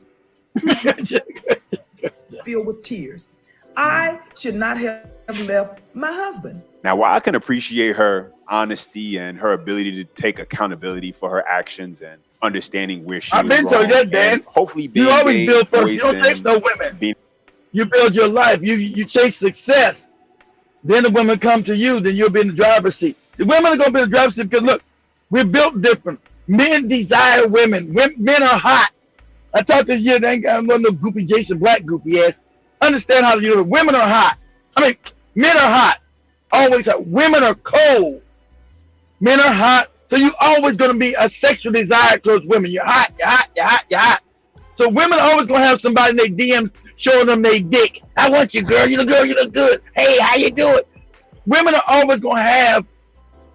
Filled with tears. I should not have left my husband. Now, while I can appreciate her honesty and her ability to take accountability for her actions and understanding where she I've been wrong, told that, Dan. hopefully being you always build first. You voice don't chase and no women. You build your life. You chase success. Then the women come to you. Then you'll be in the driver's seat. The women are going to be in the driver's seat because, look, we're built different. Men desire women. Men are hot. I talked this year. They ain't got no goopy Jason Black goopy ass. Understand how to do it. Women are hot. I mean, men are hot. Always hot. Women are cold. Men are hot. So you always going to be a sexual desire towards women. You're hot. You're hot. You're hot. You're hot. So women are always going to have somebody in their DMs showing them their dick. I want you, girl. You look good. You look good. Hey, how you doing? Women are always going to have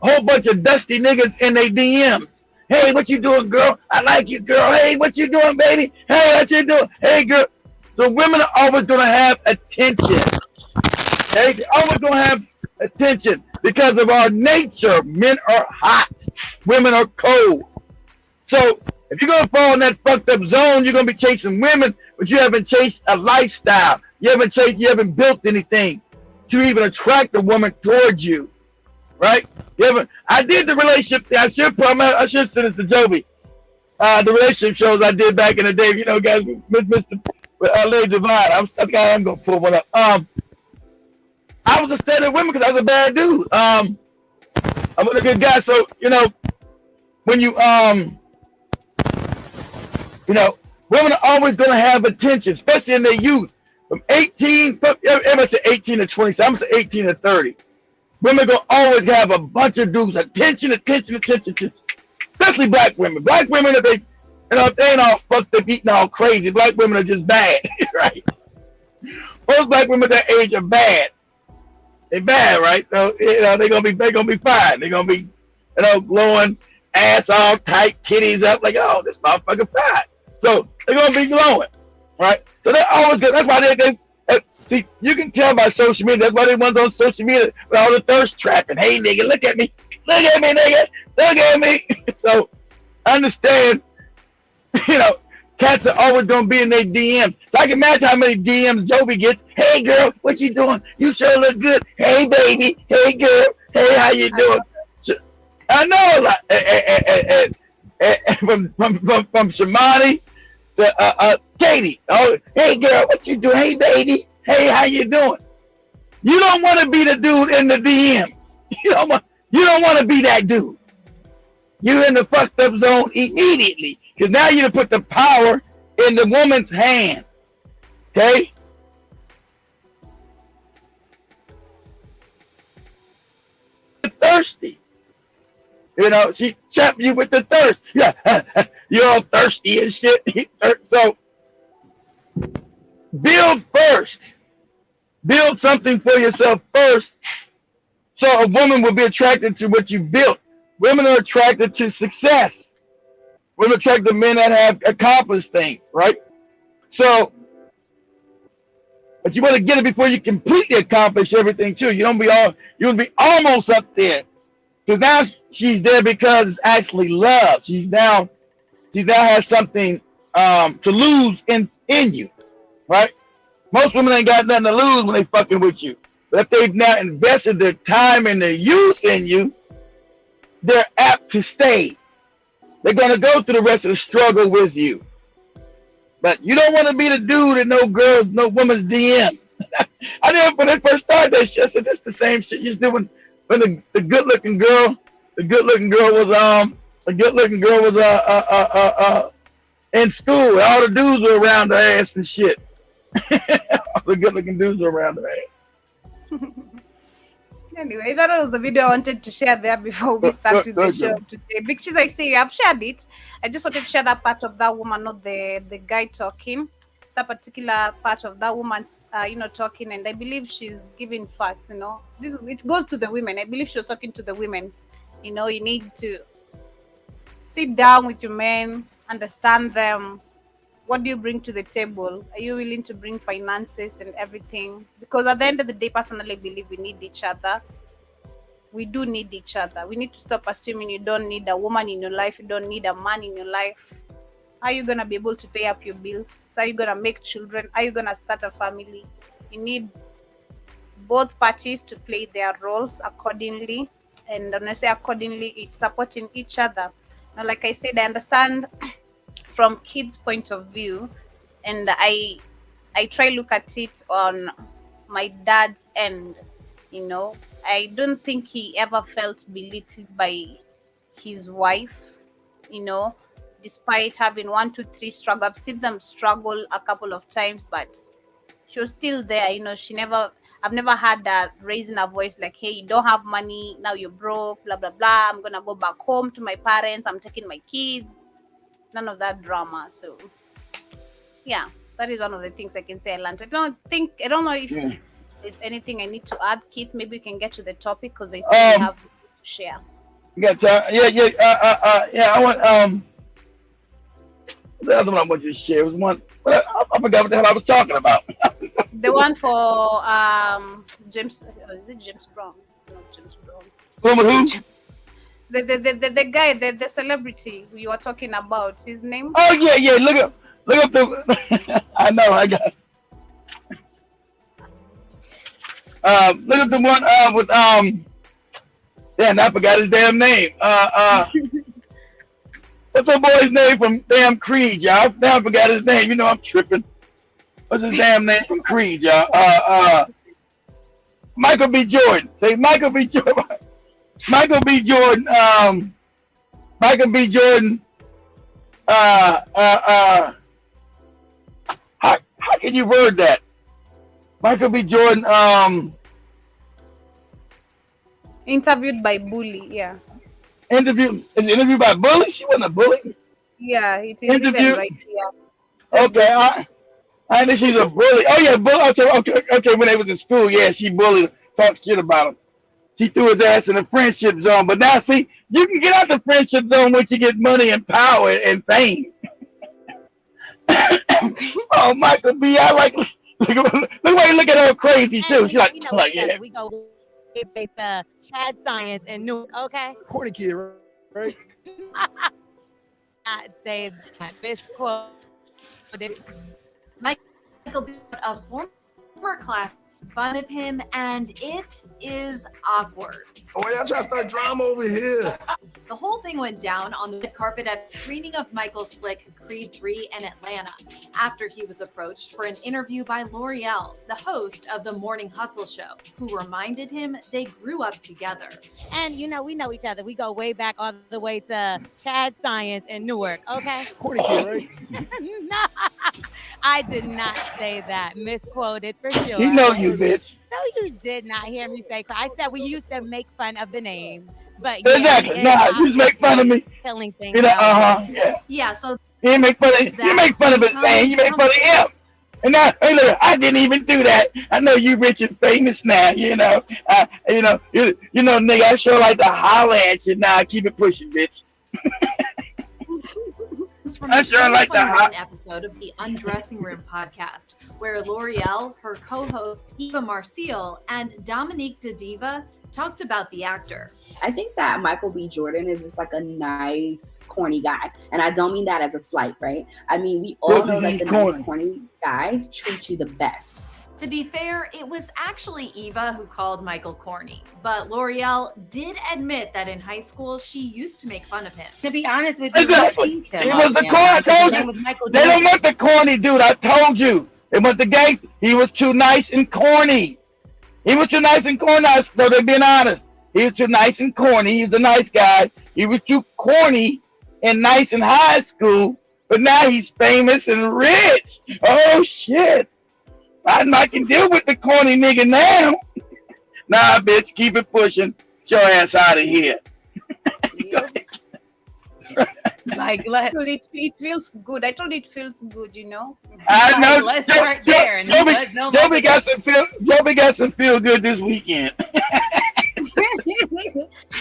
a whole bunch of dusty niggas in their DMs. Hey, what you doing, girl? I like you, girl. Hey, what you doing, baby? Hey, what you doing? Hey, girl. So women are always going to have attention. Okay? They're always going to have attention because of our nature. Men are hot. Women are cold. So if you're going to fall in that fucked up zone, you're going to be chasing women, but you haven't chased a lifestyle. You haven't built anything to even attract a woman towards you. Right? I did the relationship. I should send it to Joby. The relationship shows I did back in the day. You know, guys, with Lady Divine. I'm gonna pull one up. I was a steady woman because I was a bad dude. I'm a good guy. So you know, when women are always gonna have attention, especially in their youth. From 18, everybody say 18 to 20. So I'm gonna say 18 to 30. Women gonna always have a bunch of dudes. Attention. Especially black women. Black women, if they ain't all fucked up, eating all crazy. Black women are just bad, right? Most black women that age are bad. They're bad, right? So they're gonna be fine. They're gonna be, glowing, ass all tight, titties up, like, oh, this motherfucker fine. So they're gonna be glowing, right? So they're always good. That's why they see, you can tell by social media. That's why they ones on social media with all the thirst trapping. Hey, nigga, look at me. Look at me, nigga. Look at me. So, understand, cats are always going to be in their DMs. So, I can imagine how many DMs Joby gets. Hey, girl, what you doing? You sure look good. Hey, baby. Hey, girl. Hey, how you doing? So, I know a lot. From Shamani to Katie. Oh, hey, girl, what you doing? Hey, baby. Hey, how you doing? You don't want to be the dude in the DMs. You don't want to be that dude. You're in the fucked up zone immediately because now you put the power in the woman's hands. Okay? Thirsty. She trapped you with the thirst. Yeah, you're all thirsty and shit. So build first. Build something for yourself first so a woman will be attracted to what you built. Women are attracted to success. Women attract the men that have accomplished things, right? So, but you want to get it before you completely accomplish everything too. You want to be almost up there. Because now she's there because it's actually love. She now has something to lose in you, right? Most women ain't got nothing to lose when they fucking with you. But if they've now invested their time and their youth in you, they're apt to stay. They're going to go through the rest of the struggle with you. But you don't want to be the dude in no woman's DMs. I did when I first started that shit. I said, this is the same shit you was doing when the good-looking girl was a good-looking girl was in school. All the dudes were around her ass and shit. All the good-looking dudes were around her ass. Anyway, that was the video I wanted to share there before we started the show today. Because I say I've shared it. I just wanted to share that part of that woman, not the guy talking. That particular part of that woman's, talking, and I believe she's giving facts. It goes to the women. I believe she was talking to the women. You need to sit down with your men, understand them. What do you bring to the table? Are you willing to bring finances and everything? Because at the end of the day, personally, I believe we need each other. We do need each other. We need to stop assuming you don't need a woman in your life. You don't need a man in your life. How are you going to be able to pay up your bills? How are you going to make children? How are you going to start a family? You need both parties to play their roles accordingly. And when I say accordingly, it's supporting each other. Now, like I said, I understand from kids' point of view, and I try look at it on my dad's end. I don't think he ever felt belittled by his wife, despite having 1, 2, 3 struggle. I've seen them struggle a couple of times, but she was still there. I've never had that raising a voice like, hey, you don't have money, now you're broke, blah, blah, blah. I'm going to go back home to my parents. I'm taking my kids. None of that drama. So yeah, that is one of the things I can say I learned. I don't know if there's anything I need to add. Keith, maybe we can get to the topic because I see you have to share. You got time? Yeah. I want the other one I want you to share was one, but I forgot what the hell I was talking about. The one for James. Is it James Brown? Not James Brown. Who? The guy, the celebrity you were talking about, his name? Oh yeah. Look up the. I know. I got. Look at the one with Damn, I forgot his damn name. What's that boy's name from damn Creed, y'all? Damn, I forgot his name. I'm tripping. What's his damn name from Creed, y'all? Michael B. Jordan. Say Michael B. Jordan. Michael B. Jordan, Michael B. Jordan, how can you word that? Michael B. Jordan, interviewed by Bully, yeah. Interviewed by Bully? She wasn't a bully. Yeah, it is even right here. Okay, I know she's a bully. Oh yeah, bully. Okay, when they was in school, yeah, she bullied, talked shit about him. She threw his ass in the friendship zone. But now, see, you can get out the friendship zone once you get money and power and fame. Oh, Michael B. I like. Look why you look at her crazy too. She's like, yeah. We go with Chad Science and Nuke, okay? Corny kid, right? I say this quote. Michael B. a former class fun of him, and it is awkward. Oh, y'all trying to start drama over here. The whole thing went down on the red carpet at a screening of Michael's flick Creed 3 in Atlanta after he was approached for an interview by L'Oreal, the host of the Morning Hustle show, who reminded him they grew up together. And we know each other. We go way back all the way to Chad Science in Newark, okay? Corny kid, right? No, I did not say that. Misquoted for sure. You know you, bitch. No, you did not hear me say. I said we used to make fun of the name, but exactly. You just make fun of me. Killing things. Yeah. So you make fun of his name. You make fun of him. And now, hey, look, I didn't even do that. I know you rich and famous now. Nigga, I sure like to holler at you now. Keep it pushing, bitch. From the 2021 episode of the Undressing Room podcast, where L'Oreal, her co-host Eva Marcille, and Dominique DeDiva talked about the actor. I think that Michael B. Jordan is just like a nice, corny guy. And I don't mean that as a slight, right? I mean, we all know that the nice, corny guys treat you the best. To be fair, it was actually Eva who called Michael corny, but L'Oreal did admit that in high school she used to make fun of him. To be honest with you, exactly. It was the corny. I told you. They don't want the corny dude. I told you. They want the gangster. He was too nice and corny. So they're being honest. He was too nice and corny. He's a nice guy. He was too corny and nice in high school, but now he's famous and rich. Oh shit! I can deal with the corny nigga now. Nah, bitch, keep it pushing. Get your ass out of here. Like, It feels good. I told it feels good, you know. I know. Let's start there. Joby got some feel good this weekend.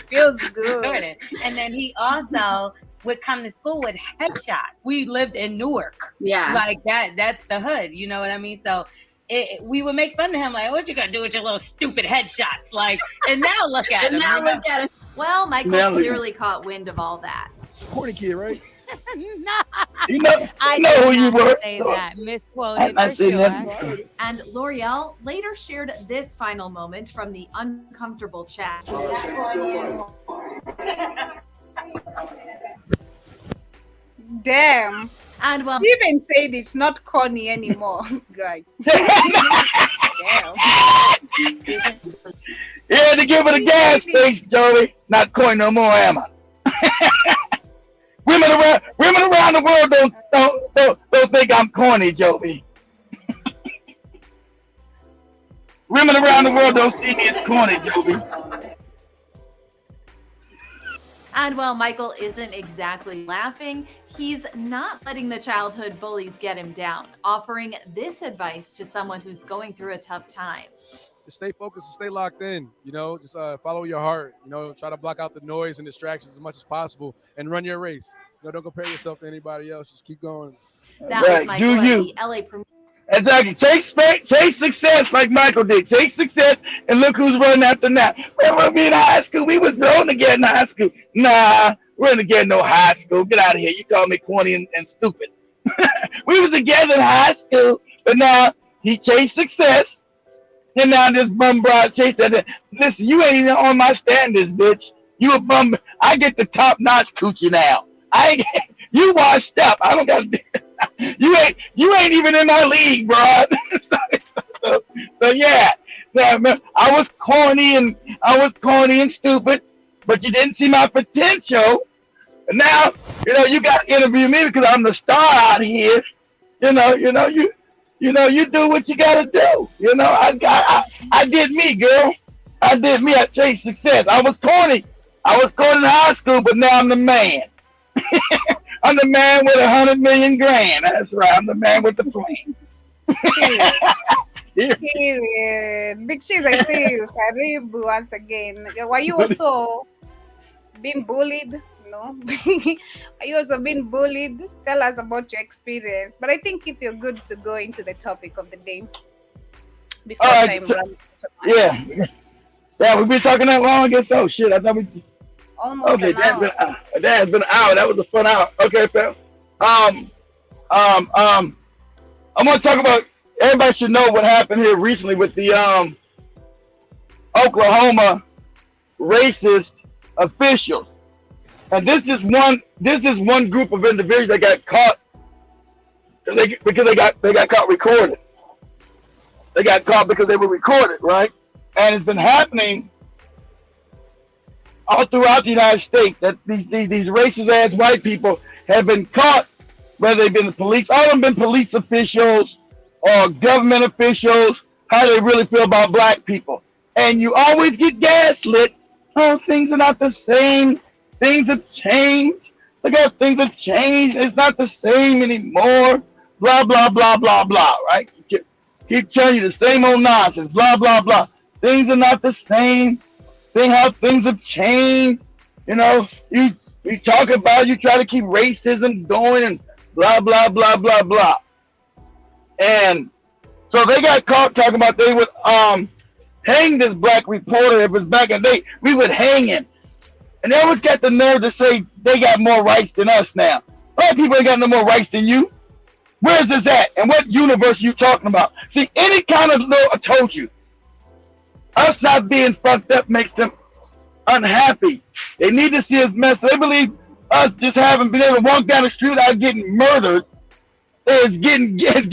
Feels good. And then he also would come to school with headshot. We lived in Newark. Yeah. Like that's the hood. You know what I mean? So we would make fun of him, like, what you gonna do with your little stupid headshots? Like, and now look at him. Well, Michael clearly caught wind of all that. Corny kid, right? You know who you were. Say that. Misquoted for sure. And L'Oreal later shared this final moment from the uncomfortable chat. Damn. And well, He even said it's not corny anymore, guys. Damn. Yeah, to give it a gas face, Joey. Not corny no more, am I? Women around the world don't think I'm corny, Joey. Women around the world don't see me as corny, Joey. and while Michael isn't exactly laughing, he's not letting the childhood bullies get him down, offering this advice to someone who's going through a tough time. Just stay focused and stay locked in. You know, just follow your heart. You know, try to block out the noise and distractions as much as possible, and run your race. You know, don't compare yourself to anybody else. Just keep going. That was Michael at the LA premiere. Exactly. Chase success like Michael did. Chase success, and look who's running after now. Remember me in high school? We was known together in high school. Nah, we didn't get no high school. Get out of here. You call me corny and stupid. We was together in high school, but now he chased success, and now this bum broad chased that. Listen, you ain't even on my standards, bitch. You a bum. I get the top notch coochie now. You washed up. I don't got. You ain't even in my league, bro. so yeah, man, I was corny and stupid, but you didn't see my potential. And now, you got to interview me because I'm the star out here. You do what you got to do. I did me, girl. I did me. I chased success. I was corny. In high school, but now I'm the man. I'm the man with 100 million grand. That's right. I'm the man with the plane. Big Cheese, I see you. Karibu once again. Were you also being bullied? No. Are you also being bullied? Tell us about your experience. But I think you're good to go into the topic of the day. Before time runs. Yeah, we've been talking that long. I guess so. Shit, I thought we. Almost an hour. That has been an hour. That was a fun hour. Okay, fam. I'm gonna talk about. Everybody should know what happened here recently with the Oklahoma racist officials, and this is one group of individuals that got caught because they got caught recording. They got caught because they were recorded, right? And it's been happening all throughout the United States that these racist ass white people have been caught, whether they've been the police, all of them been police officials or government officials, how they really feel about black people. And you always get gaslit. Oh, things are not the same. Things have changed. Look how things have changed. It's not the same anymore. Blah, blah, blah, blah, blah, right? Keep telling you the same old nonsense. Blah, blah, blah. Things are not the same. How things have changed, you talk about, you try to keep racism going and blah, blah, blah, blah, blah. And so they got caught talking about they would hang this black reporter. If it was back in the day, we would hang him. And they always got the nerve to say they got more rights than us now. Black people ain't got no more rights than you. Where's this at? And what universe are you talking about? See, any kind of law, I told you, us not being fucked up makes them unhappy. They need to see us messed up. They believe us just having been able to walk down the street without getting murdered is getting as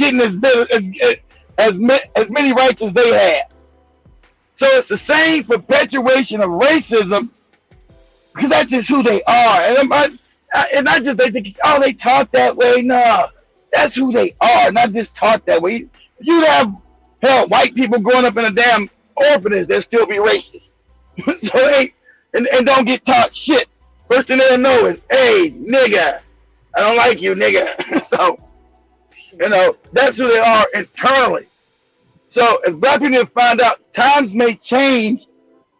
many rights as they have. So it's the same perpetuation of racism because that's just who they are. And not just they think, oh, they talk that way. No, that's who they are, not just taught that way. You'd have white people growing up in a damn orphanage that still be racist. So they and don't get taught shit. First thing they'll know is, hey, nigga, I don't like you, nigga. So, that's who they are internally. So as black people find out, times may change,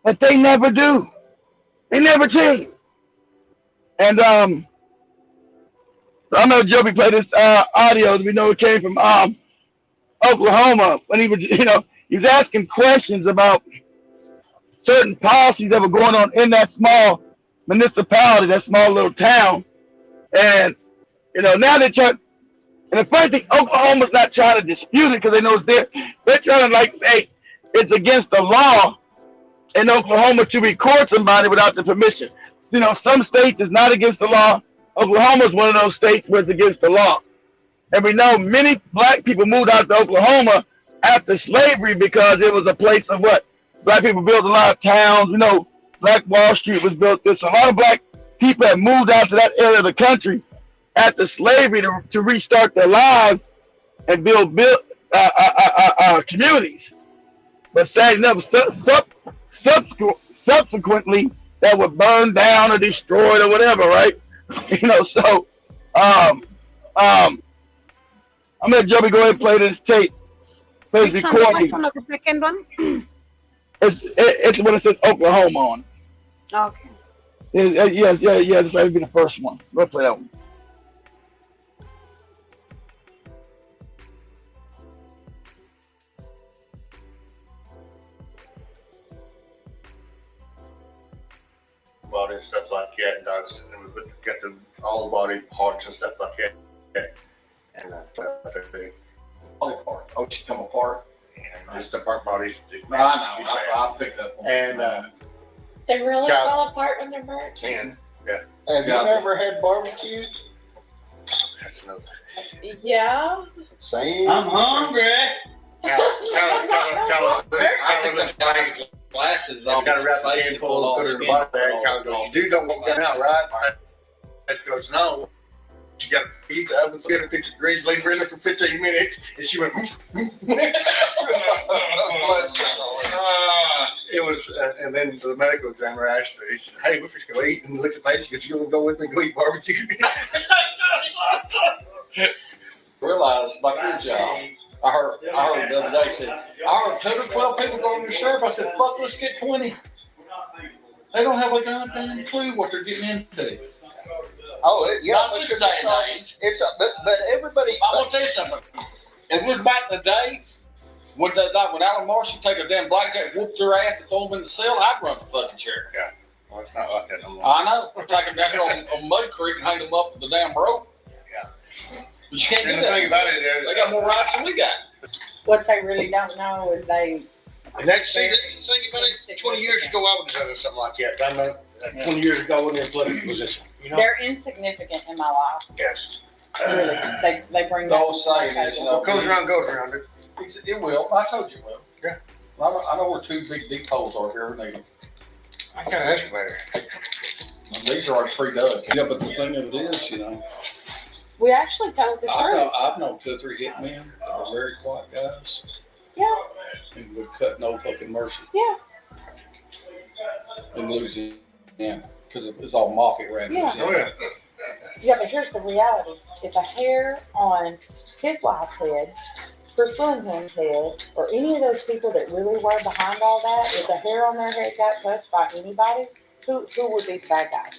but they never do. They never change. And so I'm gonna Joby play this audio that we know it came from Oklahoma when he was, he was asking questions about certain policies that were going on in that small municipality, that small little town. And now they're trying. And the funny thing, Oklahoma's not trying to dispute it because they know it's there. They're trying to say it's against the law in Oklahoma to record somebody without the permission. Some states is not against the law. Oklahoma is one of those states where it's against the law. And we know many black people moved out to Oklahoma after slavery because it was a place of what? Black people built a lot of towns. Black Wall Street was built there. So a lot of black people have moved out to that area of the country after slavery to restart their lives and build communities. But sadly enough, subsequently, that would burn down or destroyed or whatever, right? So I'm gonna Joby go ahead and play this tape. Play this recording. The second one? It's when it says Oklahoma on it. Okay. Yes, this might be the first one. Let's play that one. Body and stuff like that, and we got all the body parts and stuff like that, and the body part. Oh, she come apart. And just the part bodies. I know. I picked up on and they really fall apart when they're burnt. Yeah. Have you ever had barbecues? That's another. Yeah. Same. I'm hungry. Kind of glasses. I've got to wrap the can full, put it in the body bag. Kind of goes, dude, don't walk out, right? It goes, no. You got to heat the oven 350 degrees, leave her in there for 15 minutes, and she went. It was, and then the medical examiner asked her, he said, "Hey, we're just gonna eat," and looked at the face. He goes, "You gonna go with me and go eat barbecue?" Realize, like your job. I heard the other day, said, I heard 10 or 12 people going to the sheriff. I said, fuck, let's get 20. They don't have a goddamn clue what they're getting into. Oh, but everybody. I'm gonna tell you something. If it was back in the day, would Alan Marshall take a damn blackjack, whoop their ass, and throw them in the cell? I'd run the fucking chair. Yeah. Well, it's not like that no more. I know. We're taking them down on Mud Creek and hang them up with the damn rope. Yeah. But you can't do the that. thing about it, they got more rights than we got. What they really don't know is And that's the thing about it. 20 years ago, I would have done something like that. I know 20 years ago, I wasn't in a political position. they're insignificant in my life. Yes. Really, they bring. The old saying is, what goes around goes around. It will. I told you it will. Yeah. I know where two big deep holes are here. I got an excavator. These are already pre-dug. Yeah, but the thing of it is, We actually told the truth. I've known 2 or 3 hitmen that are very quiet guys. Yeah. And would cut no fucking mercy. Yeah. In Louisiana, because it was all mafia around Louisiana. Oh yeah. Yeah, but here's the reality. If a hair on his wife's head, Priscilla's head, or any of those people that really were behind all that, if a hair on their head got touched by anybody, who would be the bad guys?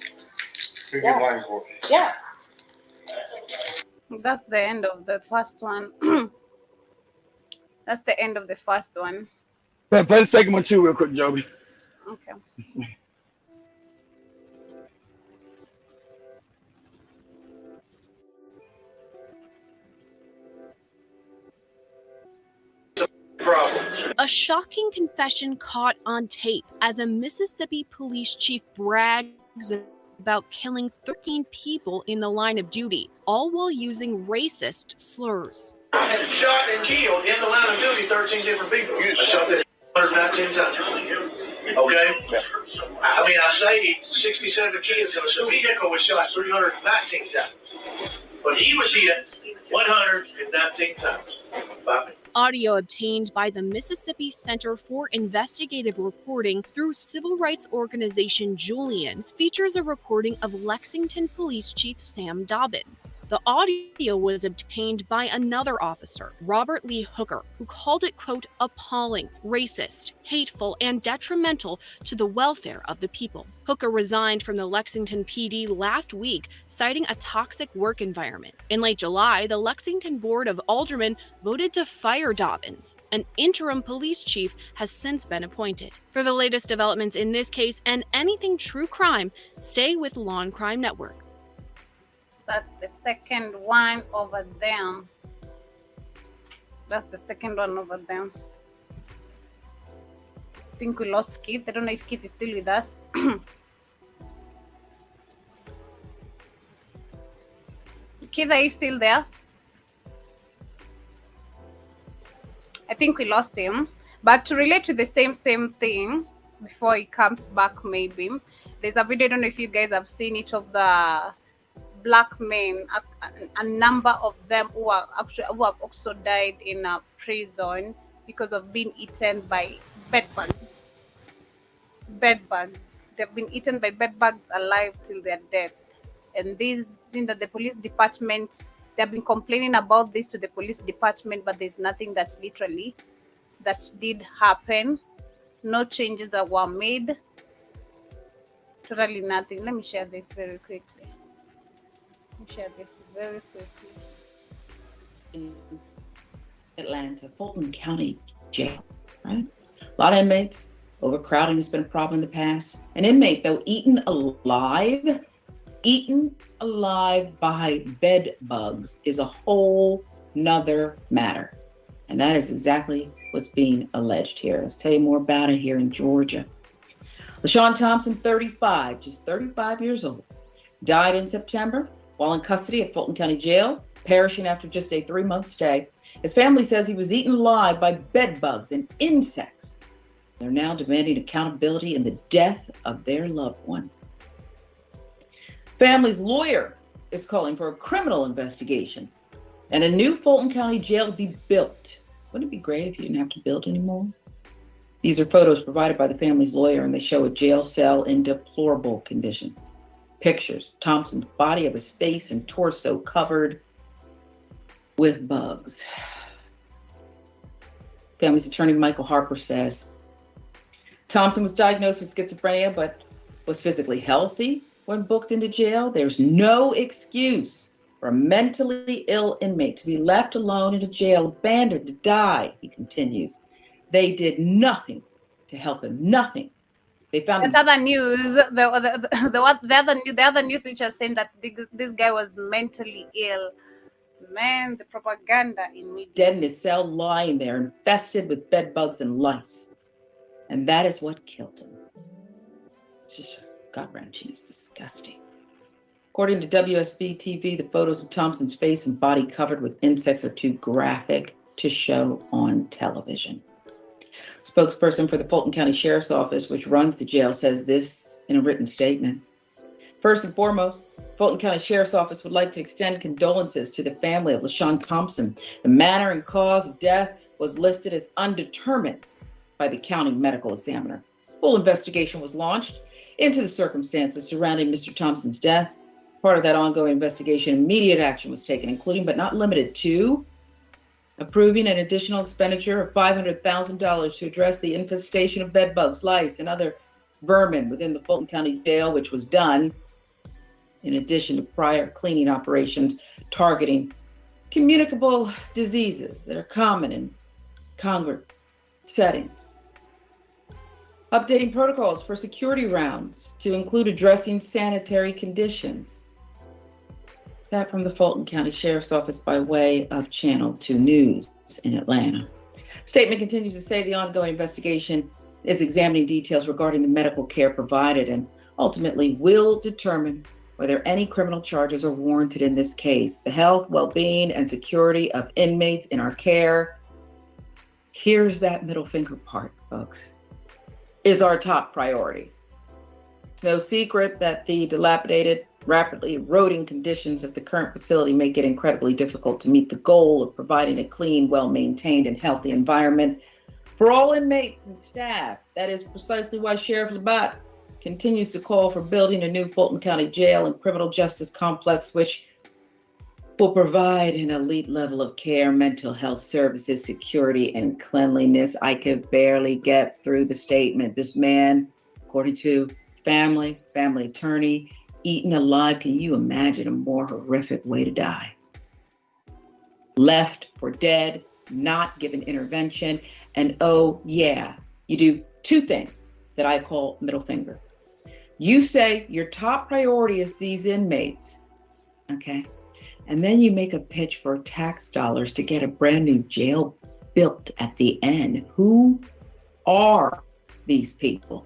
Who get blamed for it? Yeah. That's the end of the first one. That's the end of the first one. Play the second one too, real quick, Joby. Okay. A shocking confession caught on tape as a Mississippi police chief brags about killing 13 people in the line of duty, all while using racist slurs. I have shot and killed in the line of duty 13 different people. 119 times. Okay? I mean, I saved 67 kids, and a vehicle was shot 319 times. But he was hit 119 times by me. Audio obtained by the Mississippi Center for Investigative Reporting through civil rights organization Julian features a recording of Lexington Police Chief Sam Dobbins. The audio was obtained by another officer, Robert Lee Hooker, who called it, quote, appalling, racist, hateful, and detrimental to the welfare of the people. Hooker resigned from the Lexington PD last week, citing a toxic work environment. In late July, the Lexington Board of Aldermen voted to fire Dobbins. An interim police chief has since been appointed. For the latest developments in this case and anything true crime, stay with Law and Crime Network. That's the second one over there. That's the second one over there. I think we lost Keith. I don't know if Keith is still with us. Keith, are you still there? I think we lost him. But to relate to the same thing before he comes back, maybe there's a video. I don't know if you guys have seen it, of the black men, a number of them who have also died in a prison because of being eaten by bed bugs. They've been eaten by bed bugs alive till their death. And these thing that the police department, they've been complaining about this to the police department, but there's nothing that did happen. No changes that were made. Totally nothing. Let me share this very quickly. In Atlanta, Fulton County Jail, right? A lot of inmates. Overcrowding has been a problem in the past. An inmate, though, eaten alive by bed bugs is a whole nother matter. And that is exactly what's being alleged here. Let's tell you more about it here in Georgia. LaShawn Thompson, 35, just 35 years old, died in September while in custody at Fulton County Jail, perishing after just a 3-month stay. His family says he was eaten alive by bed bugs and insects. They're now demanding accountability in the death of their loved one. Family's lawyer is calling for a criminal investigation and a new Fulton County jail to be built. Wouldn't it be great if you didn't have to build anymore? These are photos provided by the family's lawyer, and they show a jail cell in deplorable condition. Pictures, Thompson's body of his face and torso covered with bugs. Family's attorney, Michael Harper, says Thompson was diagnosed with schizophrenia, but was physically healthy when booked into jail. There's no excuse for a mentally ill inmate to be left alone in a jail, abandoned to die, he continues. They did nothing to help him, nothing. They found That's other news. The other news which are saying that this guy was mentally ill. Man, the propaganda in media. Dead in his cell, lying there, infested with bed bugs and lice. And that is what killed him. It's just gut-wrenching. It's disgusting. According to WSB TV, the photos of Thompson's face and body covered with insects are too graphic to show on television. Spokesperson for the Fulton County Sheriff's Office, which runs the jail, says this in a written statement. First and foremost, Fulton County Sheriff's Office would like to extend condolences to the family of LaShawn Thompson. The manner and cause of death was listed as undetermined by the county medical examiner. Full investigation was launched into the circumstances surrounding Mr. Thompson's death. Part of that ongoing investigation, immediate action was taken, including but not limited to approving an additional expenditure of $500,000 to address the infestation of bed bugs, lice, and other vermin within the Fulton County Jail, which was done in addition to prior cleaning operations targeting communicable diseases that are common in congregate settings. Updating protocols for security rounds to include addressing sanitary conditions. That from the Fulton County Sheriff's Office by way of Channel 2 News in Atlanta. Statement continues to say the ongoing investigation is examining details regarding the medical care provided and ultimately will determine whether any criminal charges are warranted in this case. The health, well-being, and security of inmates in our care. Here's that middle finger part, folks, is our top priority. It's no secret that the dilapidated, rapidly eroding conditions of the current facility make it incredibly difficult to meet the goal of providing a clean, well-maintained, and healthy environment for all inmates and staff. That is precisely why Sheriff Labatt continues to call for building a new Fulton County jail and criminal justice complex, which will provide an elite level of care, mental health services, security, and cleanliness. I could barely get through the statement. This man, according to family attorney, eaten alive. Can you imagine a more horrific way to die? Left for dead, not given intervention. And oh yeah, you do two things that I call middle finger. You say your top priority is these inmates, okay? And then you make a pitch for tax dollars to get a brand new jail built at the end. Who are these people?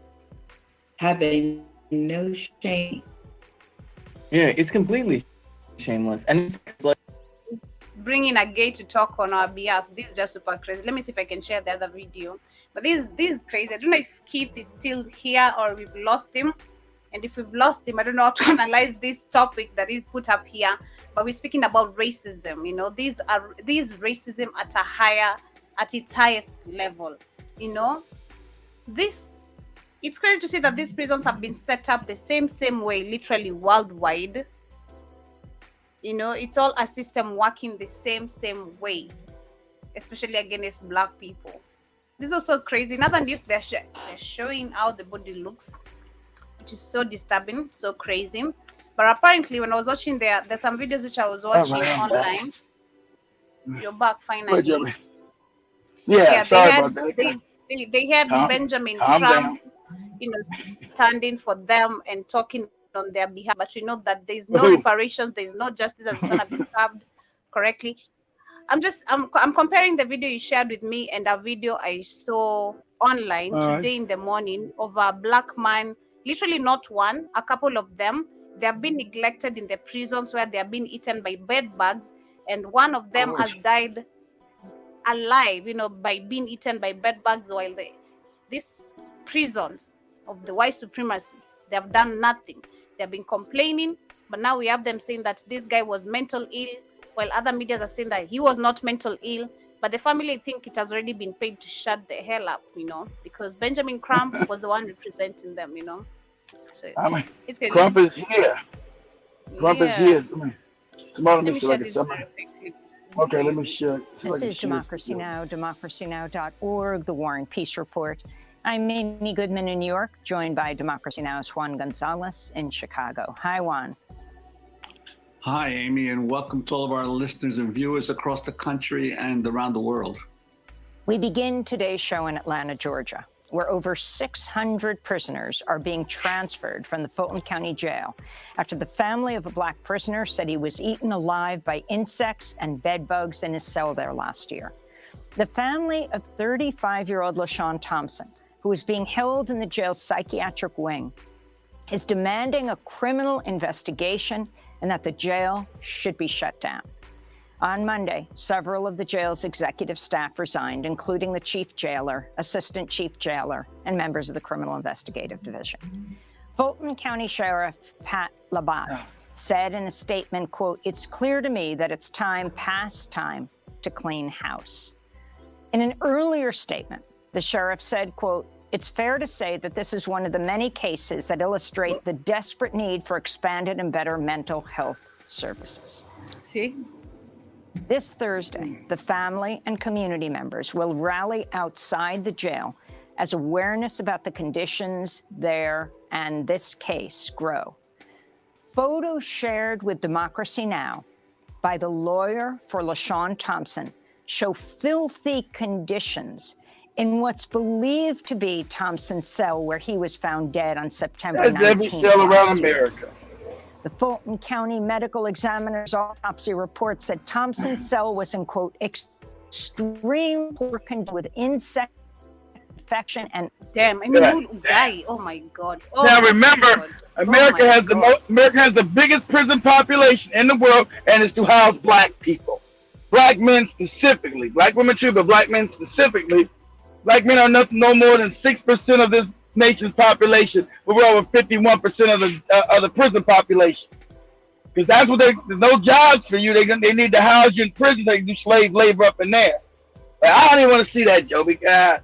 Having no shame. Yeah, it's completely shameless. And it's like bringing a gay to talk on our behalf. This is just super crazy. Let me see if I can share the other video. But this is crazy. I don't know if Keith is still here or we've lost him. And if we've lost him, I don't know how to analyze this topic that is put up here. But we're speaking about racism. You know, these racism at its highest level. You know, it's crazy to see that these prisons have been set up the same way, literally worldwide. You know, it's all a system working the same way, especially against Black people. This is also crazy. In other news, they're showing how the body looks, which is so disturbing, so crazy. But apparently, when I was watching there's some videos which I was watching online. You're back finally. Yeah, sorry about that. They had Benjamin Trump, you know, standing for them and talking on their behalf, but you know that there's no reparations, there's no justice that's gonna be served correctly. I'm comparing the video you shared with me and a video I saw online today in the morning of a Black man, literally not one, a couple of them. They have been neglected in the prisons where they have been eaten by bed bugs, and one of them has died alive, you know, by being eaten by bed bugs, while these prisons of the white supremacy, they have done nothing. They have been complaining, but now we have them saying that this guy was mental ill, while other media are saying that he was not mental ill. But the family think it has already been paid to shut the hell up, you know, because Benjamin Crump was the one representing them, you know. So it's Crump is here. Crump is here. Tomorrow, let me see if I can summon. Okay, let me share. This is Democracy Now!, democracynow.org, The War and Peace Report. I'm Amy Goodman in New York, joined by Democracy Now!'s Juan Gonzalez in Chicago. Hi, Juan. Hi, Amy, and welcome to all of our listeners and viewers across the country and around the world. We begin today's show in Atlanta, Georgia, where over 600 prisoners are being transferred from the Fulton County Jail after the family of a Black prisoner said he was eaten alive by insects and bed bugs in his cell there last year. The family of 35-year-old LaShawn Thompson, who is being held in the jail's psychiatric wing, is demanding a criminal investigation and that the jail should be shut down. On Monday, several of the jail's executive staff resigned, including the chief jailer, assistant chief jailer, and members of the Criminal Investigative Division. Fulton County Sheriff Pat Labatt said in a statement, quote, "It's clear to me that it's past time to clean house." In an earlier statement, the sheriff said, quote, "It's fair to say that this is one of the many cases that illustrate the desperate need for expanded and better mental health services." See? This Thursday, the family and community members will rally outside the jail as awareness about the conditions there and this case grow. Photos shared with Democracy Now! By the lawyer for LaShawn Thompson show filthy conditions in what's believed to be Thompson's cell where he was found dead on September 19th. That's every cell around America. The Fulton County Medical Examiner's autopsy report said Thompson's cell was in, quote, extreme poor condition with insect infection and... Damn, I mean, who died? Oh my God. Oh now my remember, God. America has America has the biggest prison population in the world, and it's to house Black people. Black men specifically. Black women too, but Black men specifically. Black men are no more than 6% of this nation's population, but we're over 51% of the prison population. Because that's what there's no jobs for you. They need to house you in prison. They do slave labor up in there. But I don't even want to see that, Joby. I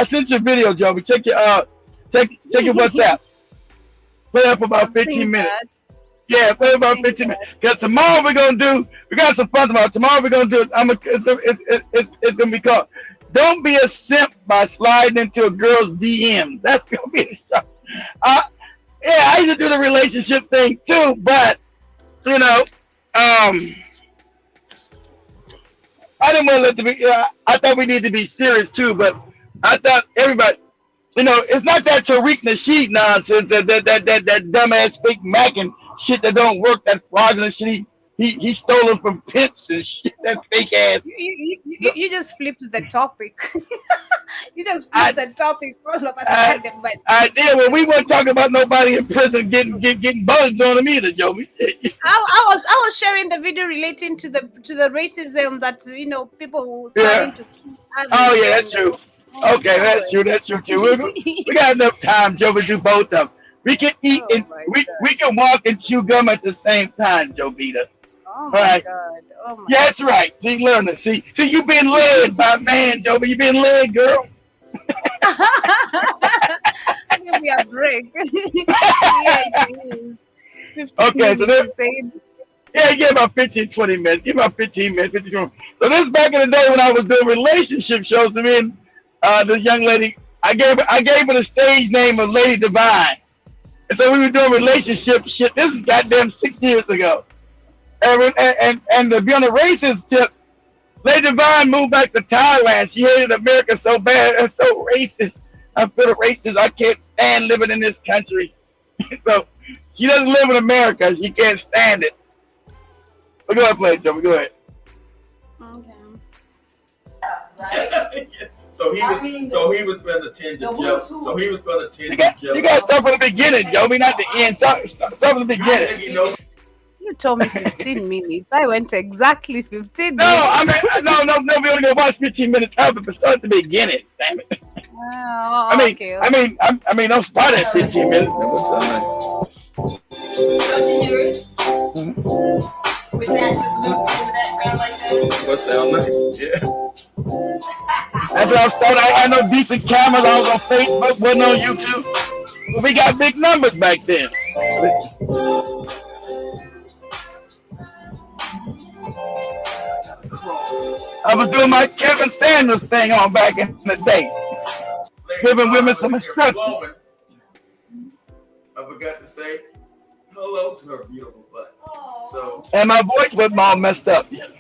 sent you a video, Joby. Check your WhatsApp. Play up about 15 minutes. Yeah, play about 15 minutes. Because tomorrow we got some fun tomorrow. Tomorrow we're gonna do it. It's gonna be called "Don't Be a Simp" by sliding into a girl's DM. That's gonna be the stuff. Yeah, I used to do the relationship thing too, but you know, I didn't want to let the be. I thought we need to be serious too, but I thought everybody, you know, it's not that Tariq Nasheed nonsense, that dumbass fake macking shit that don't work, that fraudulent shit. He stole them from pimps and shit. That fake ass. You just flipped the topic. You just flipped the topic all of a sudden. But I did. Well, we weren't talking about nobody in prison getting bugs on them either, Joe. I was sharing the video relating to the racism that, you know, people trying to keep. Oh yeah, that's true. Okay, that's true. That's true too. We got enough time, Joe, to do both of them. We can eat and we can walk and chew gum at the same time, Joe Vita. Oh my God. Oh my Yeah, that's right. See, learn it. See, you've been led by man, Joe, but you've been led, girl. Give me a break. Yeah, it is. Okay, so this, yeah, about 15, 20 minutes. Give about 15 minutes, 50 minutes. So this back in the day when I was doing relationship shows, to me and this young lady, I gave her the stage name of Lady Divine. And so we were doing relationship shit. This is goddamn 6 years ago. And to be on the racist tip, Lady Divine moved back to Thailand. She hated America so bad. It's so racist. I feel racist. I can't stand living in this country. So she doesn't live in America. She can't stand it. But go ahead, play it, Joey. Go ahead. Okay. So he was going to tend to Joe. So he was going to tend to Joe. You got to start from the beginning, Joey, not the end. Start from the beginning. You told me 15 minutes. I went exactly 15 minutes. No, I mean, no, we only gonna watch 15 minutes of it, but start at the beginning. Damn it. Okay. I mean, don't start at 15 minutes. Don't you hear it? With that, just loop in the background like that. What sound nice? Yeah. After I started, I had no decent cameras. I was on Facebook, wasn't on YouTube. But we got big numbers back then. I was doing my Kevin Samuels thing on back in the day. Giving women some instruction. I forgot to say hello to her beautiful butt. So. And my voice wasn't all messed up yet.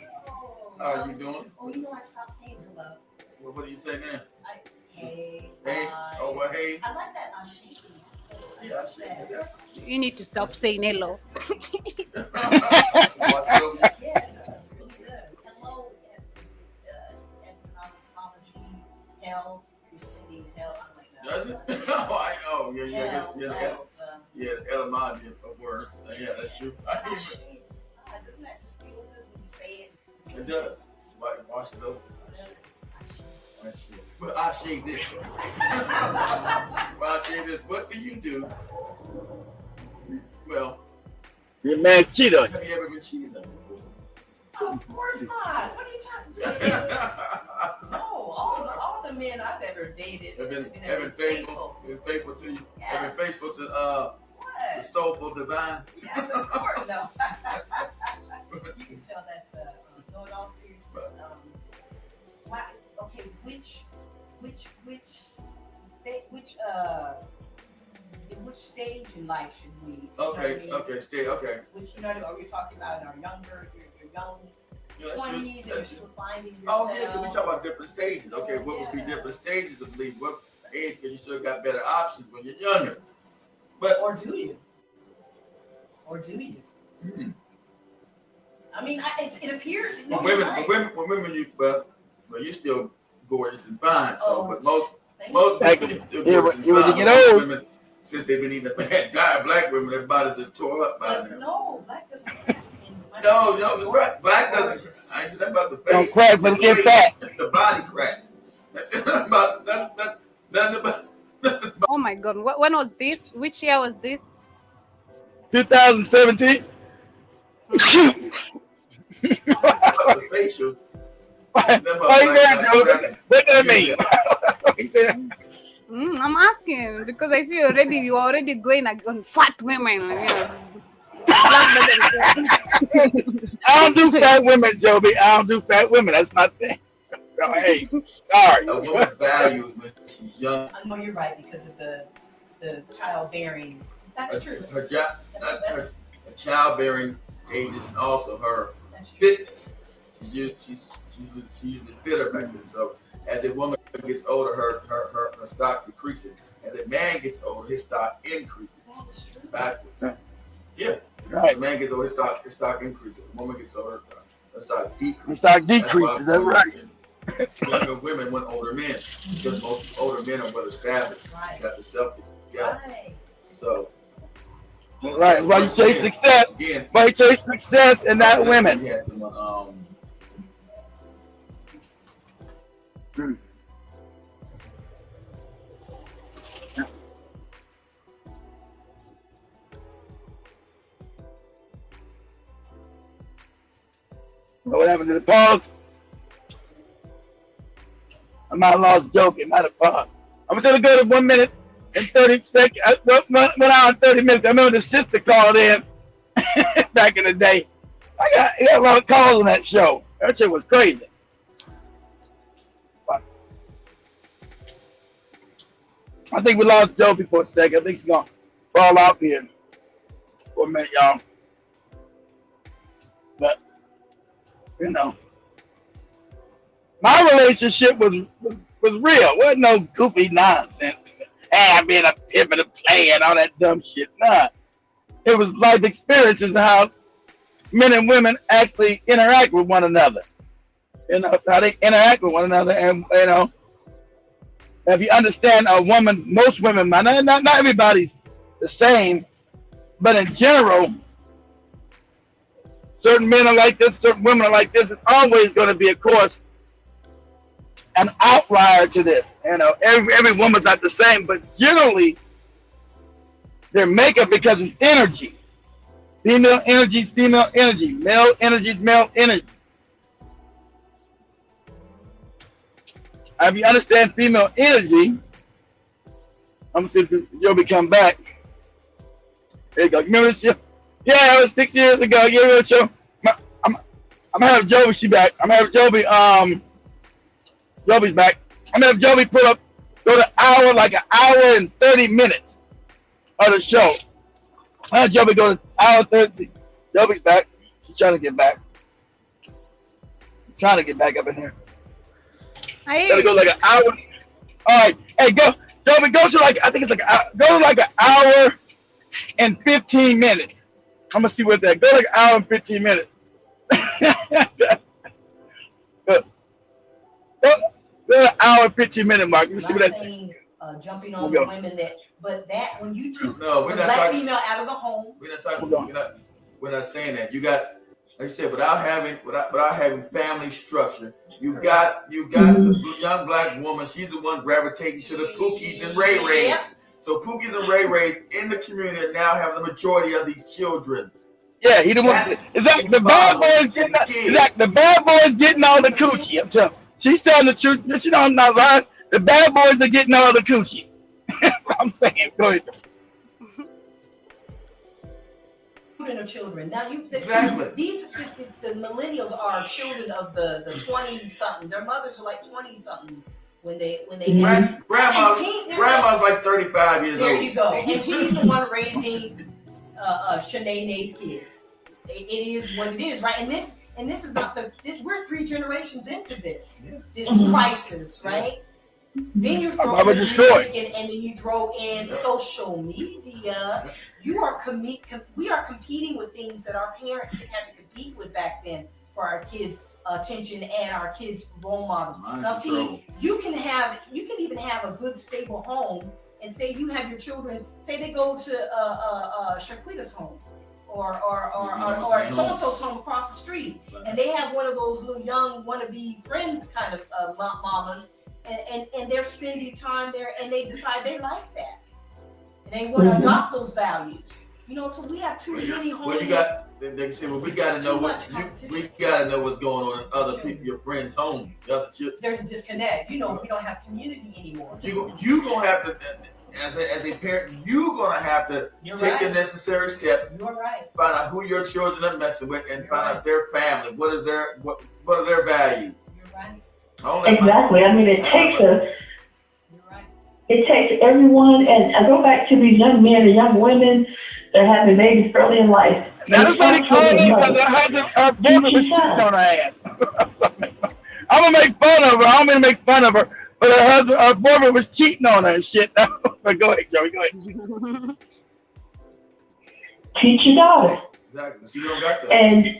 How are you doing? Oh, you know I stopped saying hello. Well, what do you say now? Hey. Hey. Oh, well, hey. I like that shaking. So yeah, I shake it. You need to stop saying hello. Hell, you're singing hell. I'm like, no. Does it? Oh, yeah, the etymology of words. Yeah, that's true. Doesn't that just feel good when you say it? It does. Like, wash it over. I shake. Well, I shake this. I shake this. What do you do? Well, your man's cheated on you. Have you ever been cheated on? Oh, of course not. What are you talking about? No, all the men I've ever dated have been faithful. Been faithful to you. Yes. Have been faithful to the soulful divine. Yes, of course. No. You can tell that's no, in all seriousness. Why? Okay, in which stage in life should we? Okay. Which are we talking about in our younger, your young 20s, and you're still finding yourself? Oh yeah, we talk about different stages. Okay, what would be different stages of belief? What age? Because you still got better options when you're younger. But or do you? I mean, it appears. When women, you're still gorgeous and fine. So, but most women still gorgeous and fine. Get old. Women, since they've been eating a bad diet, black women, their bodies are tore up by now. No, black doesn't. No, that's right. Black doesn't. I ain't talking about the face. Don't crack, but get fat. The body cracks. Nothing about. Oh my God. When was this? Which year was this? 2017. The facial. Why what does that mean? I'm asking because I see you're already going on fat women. You know, I don't do fat women, Joby. I don't do fat women. That's my thing. No, hey, sorry. A woman's value is when she's young. I know you're right because of the childbearing. That's true. Her childbearing ages and also her fitness. She's usually fitter back then. So as a woman gets older, her stock decreases. As a man gets older, his stock increases. That's true. Backwards. Yeah. Right. As a man gets older, his stock increases. As a woman gets older, her stock decreases. The stock decreases. That's right. Younger women want older men because most older men are well established. Right. Got the self. Yeah. Right. So. Right. Why you chase success? Why you chase success and not women? He had some, What happened to the pause? I might have lost joke. It might have paused. I'm going to go to 1 minute and 30 seconds. 1 hour and 30 minutes. I remember the sister called in back in the day. I got a lot of calls on that show. That shit was crazy. But I think we lost Joby for a second. I think she's going to fall off here for a minute, y'all. But, you know, my relationship was real. Wasn't no goofy nonsense. I've been a pimp and a player and all that dumb shit. Nah. It was life experiences and how men and women actually interact with one another. You know, how they interact with one another. And, you know, if you understand a woman, most women, not everybody's the same, but in general, certain men are like this, certain women are like this. It's always going to be, of course, an outlier to this. You know, every woman's not the same, but generally, their makeup because it's energy. Female energy is female energy. Male energy is male energy. If you understand female energy, I'm gonna see if Joby come back. There you go. You remember this show? Yeah, it was 6 years ago. Yeah, it was a show. I'm gonna have Joby. She back. I'm gonna have Joby. Joby's back. I'm gonna have Joby go to an hour and 30 minutes of the show. I'm gonna have Joby go to hour 30. Joby's back. She's trying to get back. She's trying to get back up in here. Gotta go like an hour. All right. Hey, go, Joby. Go to I think it's go to an hour and 15 minutes. I'm gonna see what's that. Go like an hour and 15 minutes. Go an hour and 15 minute mark. You see what that's jumping on the women but when you took the black female out of the home. We're not saying that. You got, like I said, without having family structure, you got the young black woman. She's the one gravitating to the Pookies and Ray Rays. Yeah. So Pookies and Ray Rays in the community now have the majority of these children. Yeah, he the one. Exactly. The bad boys getting. Exactly. The bad boys getting all the coochie. I'm telling you. She's telling the truth. You know, I'm not lying. The bad boys are getting all the coochie. I'm saying, go ahead. Children. Now the millennials are children of the 20-something. Their mothers are like 20-something when they grandma's like 35 years old. There you go. And she's the one raising Shanae's kids. It is what it is, right? And this is not we're 3 generations into this crisis, right? Then you throw in music and then you throw in social media. We are competing with things that our parents didn't have to compete with back then for our kids' attention and our kids' role models. Now, see, you can even have a good, stable home, and say you have your children. Say they go to Shaquita's home, or so-and-so's home across the street, and they have one of those little young wannabe friends kind of mamas. and they're spending time there, and they decide they like that, and they want to adopt those values. You know, so we have too many homes. Well, you got. They say, well, we got to know we got to know what's going on in other people, your friends' homes. There's a disconnect. You know, we don't have community anymore. You gonna have to, as a parent, you gonna have to take the necessary steps. You're right. Find out who your children are messing with, and find out their family. What are their values? You're right. Exactly. I mean, it takes everyone, and I go back to these young men and young women that are having babies early in life. Everybody calling in because her boyfriend was cheating on her ass. I'm gonna make fun of her. I don't mean to make fun of her, but her boyfriend was cheating on her and shit. But go ahead, Joey. Go ahead. Teach your daughter. Exactly. So you don't got that. And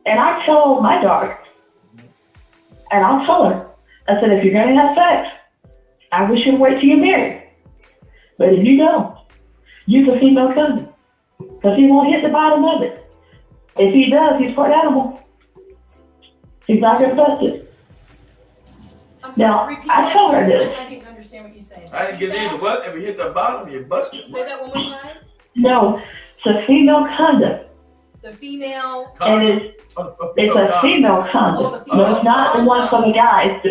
I tell my daughter, and I'll tell her, I said, if you're gonna have sex, I wish you'd wait till you're married. But if you don't, use a female condom. Because he won't hit the bottom of it. If he does, he's part animal. He's not going to bust it. Now, I tell her this. I didn't understand what you said. I didn't get either. What? If you hit the bottom, you bust it. Say that one more time. No, it's a female condom. The female. And it's a female condom. No, it's not the one for the guy.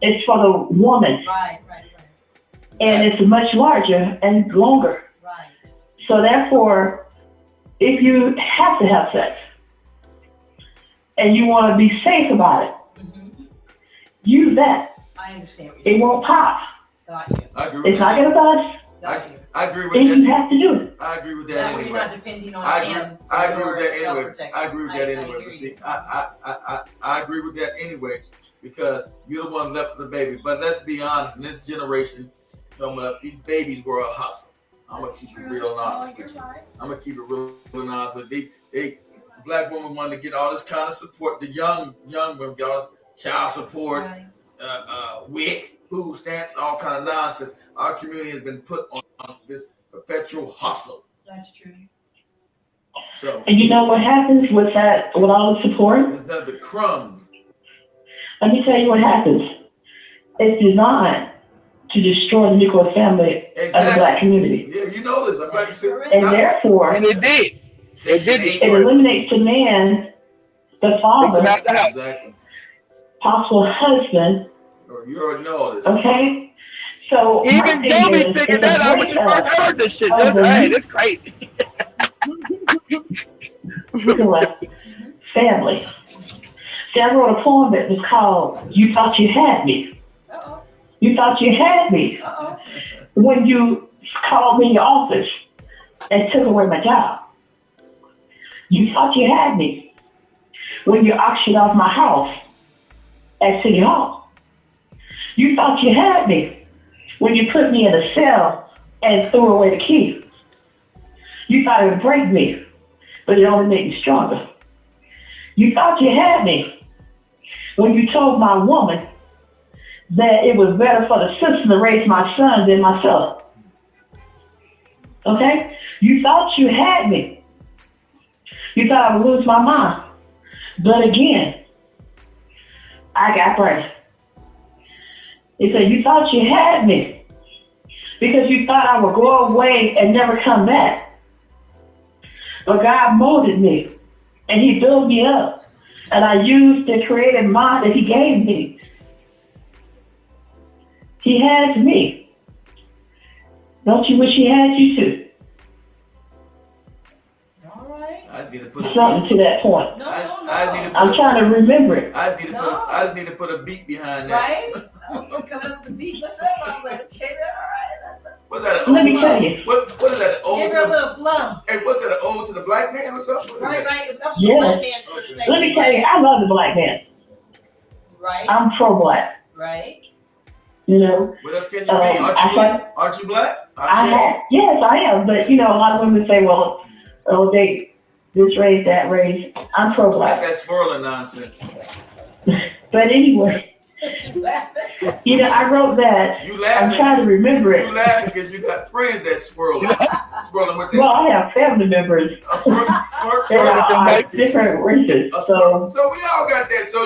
It's for the woman. Right. And it's much larger and longer. Right. So therefore, if you have to have sex and you want to be safe about it, use that. I understand. It won't pop. Got you. I agree with It's not going to bust. I agree with Then that. you have to do it. I agree with that That way anyway. you're not depending on I him. agree for with that your anyway. self-protection. I agree with that anyway. But see, I agree with that anyway because you're the one left with the baby. But let's be honest, in this generation coming up, these babies were a hustle. I'm gonna keep it real honest. I'm gonna keep it real honest. But they black women want to get all this kind of support. The young women get all this child support, WIC, food stamps, all kind of nonsense. Our community has been put on this perpetual hustle. That's true. So, And you know what happens with that, with all the support? it's not the crumbs. Let me tell you what happens. It's designed to destroy the nuclear family of the black community. Yeah, you know this. I'm glad you said. And therefore, And it did. it eliminates the man, the father, Exactly. possible husband. You already know all this. Okay? So Even my thing Joey is, figured it's a that out when she first breakup heard this shit. of That's the crazy. nuclear family. See, I wrote a poem that was called "You Thought You Had Me." You thought you had me when you called me in your office and took away my job. You thought you had me when you auctioned off my house at City Hall. You thought you had me when you put me in a cell and threw away the key. You thought it would break me, but it only made me stronger. You thought you had me when you told my woman that it was better for the sister to raise my son than myself. Okay? You thought you had me. You thought I would lose my mind. But again, I got breath. He said, you thought you had me because you thought I would go away and never come back. But God molded me and he built me up. And I used the creative mind that he gave me. He has me. Don't you wish he had you too? I just need to put Something to that point. I'm trying to remember it. I just need to put a beat behind that. Right? I was coming up with the beat myself. I was like, okay, all right. What's that? Let me tell you. What is that? Give her a little flow. Hey, what's that? An ode to the black man or something? Right. That's the Yeah. black man's perspective. Let me tell you, I love the black man. Right. I'm pro-black. Right. You know. What else can you be? Aren't you black? Aren't you black? Yes, I am. But you know, a lot of women say, well, oh, they this race, that race. I'm pro-black. That's that swirling nonsense. But anyway, you know, I wrote that. You laughing? I'm trying to remember it. You laughing because you got friends that swirling with that. Well, I have family members that are different races. So we all got that. So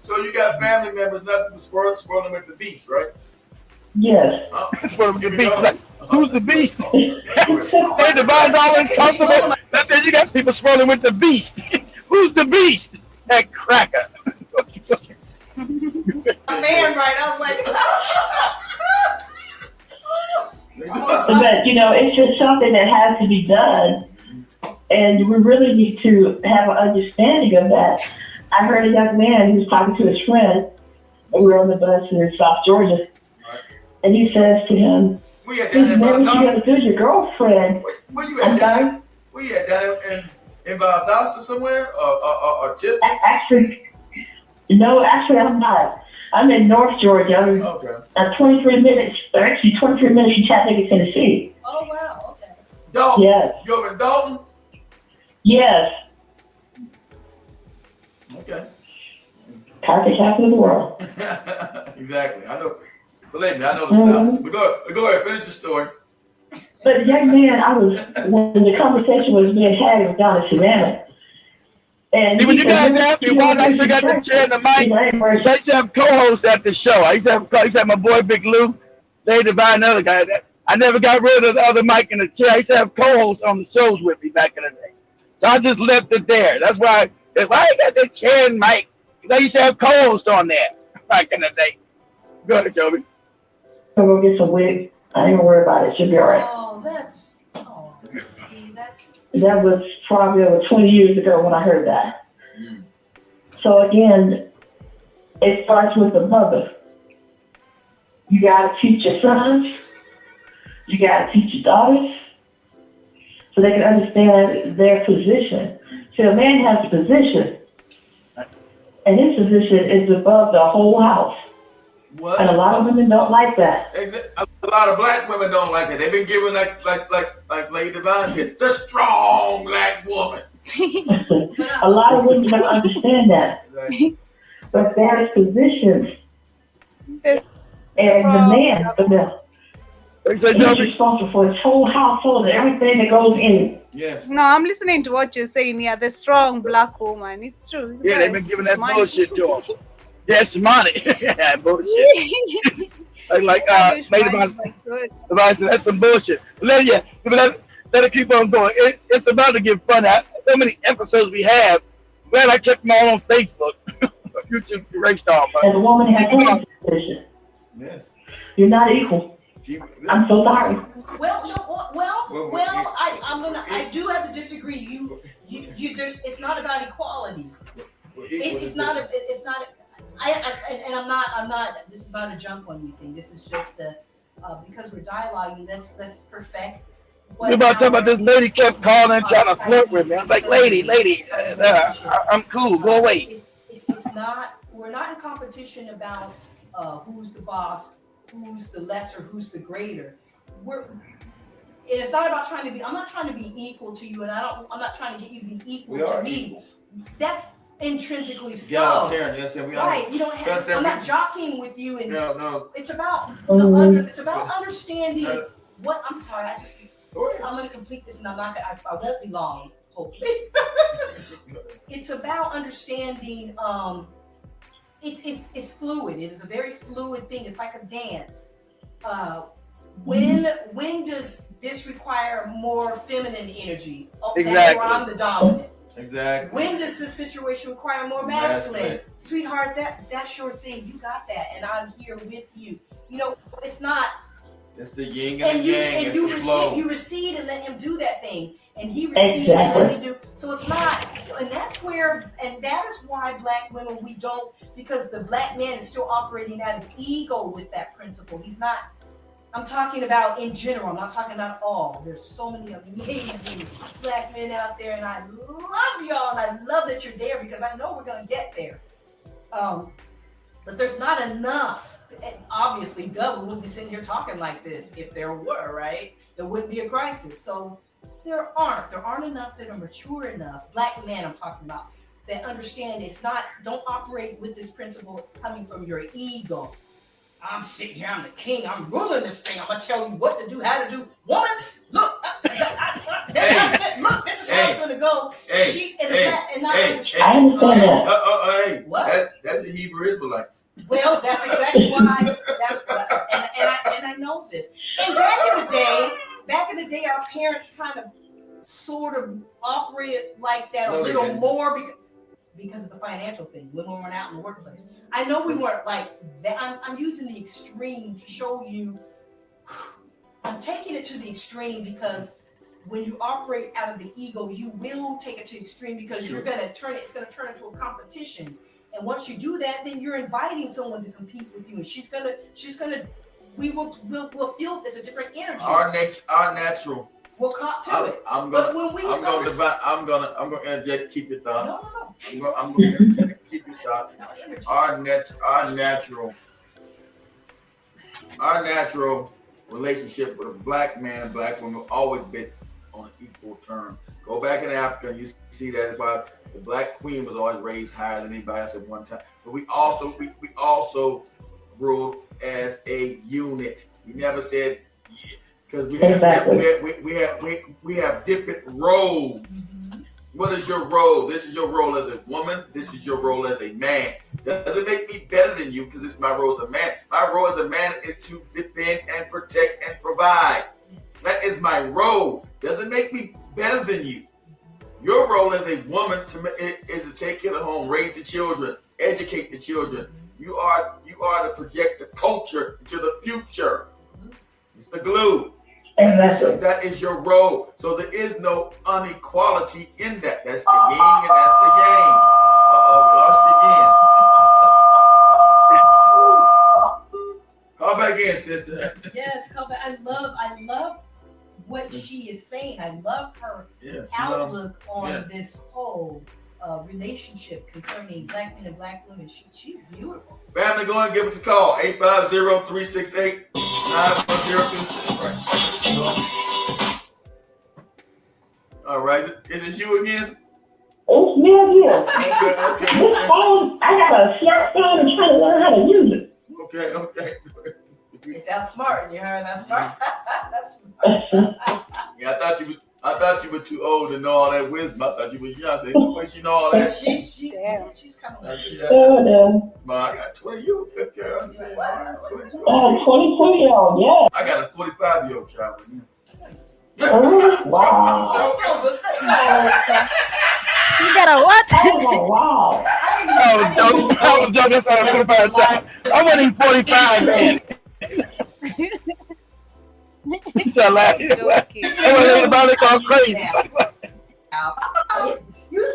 So you got family members, nothing but spoiling with the beast, right? Yes. Spoiling with the beast. Like, who's the beast? They divide all uncomfortable. That's it. You got people spoiling with the beast. Who's the beast? That cracker. Man, right? I was like, but it's just something that has to be done, and we really need to have an understanding of that. I heard a young man who was talking to his friend, and we were on the bus in South Georgia, and he says to him, "He's never together with your girlfriend." Where you at, Dad? Where you at, Dad? In Valdosta somewhere, or Tip? Actually, I'm not. I'm in North Georgia. I'm 23 minutes, or actually 23 minutes from Chattanooga, Tennessee. oh wow, okay. Dalton? Yes. You over in Dalton? Yes. Okay. Carpet capital of the world. Exactly. I know. Believe me, I know the South. But go ahead, finish the story. But young man, when the conversation was being had, it was down in Savannah. And when you guys ask me why I still got the chair and the mic, I used to have co-hosts at the show. I used to have my boy Big Lou. They divide another guy. I never got rid of the other mic in the chair. I used to have co-hosts on the shows with me back in the day. So I just left it there. That's why I got the chair and mic. I used to have co-hosts on there back in the day. Go ahead, Toby. So go get some wig. I ain't gonna worry about it. Should be all right. That was probably over 20 years ago when I heard that. So again, it starts with the mother. You gotta teach your sons. You gotta teach your daughters so they can understand their position. See, a man has a position, and his position is above the whole house. What? And a lot of women don't like that. A lot of black women don't like it. They've been given like Lady Divine said, the strong black woman. A lot of women don't understand that. But there's positions, and the man, he's responsible for his whole household and everything that goes in it. Yes. No, I'm listening to what you're saying here. The strong black woman. It's true. Yeah, they've been giving that bullshit to them. Yes, money. Yeah, bullshit. Lady Divine said, that's some bullshit. Let it keep on going. It's about to get funny. So many episodes we have. Glad I checked them all on Facebook. YouTube erased all. As a woman has a position. Yes. You're not equal. I'm so sorry. I do have to disagree. It's not about equality. It's not. I'm not. This is not a jump on you thing. This is just because we're dialoguing. Let's perfect. You're about to talk about this lady kept calling and trying to flirt with me. I was like, lady, I'm cool. Go away. It's not. We're not in competition about who's the boss, who's the lesser, who's the greater. It's not about trying to be. I'm not trying to be equal to you, and I'm not trying to get you to be equal to me. Equal. That's intrinsically so. Yes, we are. Right. You don't have. I'm not jockeying with you, and no. It's about it's about understanding what. I'm sorry. I'm going to complete this, and I won't be long. Hopefully. It's about understanding. It's fluid. It is a very fluid thing. It's like a dance. When does this require more feminine energy? Exactly. That's where I'm the dominant. Exactly. When does this situation require more masculine? Sweetheart, that's your thing. You got that, and I'm here with you. It's not. It's the yin and the yang. And you recede and let him do that thing, and he recedes and let me do. So it's not, and that's where, and that is why black women because the black man is still operating out of ego with that principle. He's not. I'm talking about in general. I'm not talking about all. There's so many amazing black men out there, and I love y'all, and I love that you're there because I know we're gonna get there. But there's not enough. And obviously, we wouldn't be sitting here talking like this if there were, right? There wouldn't be a crisis. So there aren't enough that are mature enough. Black men, I'm talking about, that understand don't operate with this principle coming from your ego. I'm sitting here, I'm the king, I'm ruling this thing. I'm gonna tell you what to do, how to do. Woman, look, look, this is how it's gonna go. I understand that. That's a Hebrew Israelites. Well, that's exactly why and I know this. And back in the day, our parents kind of sort of operated like that a little more because of the financial thing. Women weren't out in the workplace. I know we weren't like that. I'm using the extreme to show you. I'm taking it to the extreme because when you operate out of the ego, you will take it to extreme because you're going to turn it. It's going to turn into a competition. And once you do that, then you're inviting someone to compete with you, and we'll feel there's a different energy. Our natural. We'll cop to it. I'm gonna interject. Keep your thought. No. I'm gonna interject. Keep your thought. Our natural relationship with a black man and black woman always been on equal terms. Go back in Africa and you see that. That's why the black queen was always raised higher than anybody else at one time. But we also ruled as a unit. We never said because we have different roles. What is your role? This is your role as a woman. This is your role as a man. Doesn't make me better than you because it's my role as a man. My role as a man is to defend and protect and provide. That is my role. Doesn't make me better than you. Your role as a woman is to take care of the home, raise the children, educate the children. You are to project the culture into the future. It's the glue. That is your role. So there is no inequality in that. That's the yin and that's the yang. Lost again. Call back in, sister. Yeah, it's called back. I love what she is saying. I love her outlook on this whole relationship concerning black men and black women. She's beautiful. Family, go and give us a call. 850-368-9102. All right. Is it you again? It's me again. Okay. This phone, I got a smartphone and trying to learn how to use it. Okay. It sounds smart. You heard that smart? That's smart. Yeah, I thought you were too old to know all that wisdom. I thought you were young. I said, when she know all that. She's kind of like I got 20 years old, good girl. 20-year-old, yeah. I got a 45-year-old child with me. Wow. You got a what? Oh, wow. I was joking. I was 45 child. I wasn't even 45, man. You sound like everybody gone crazy.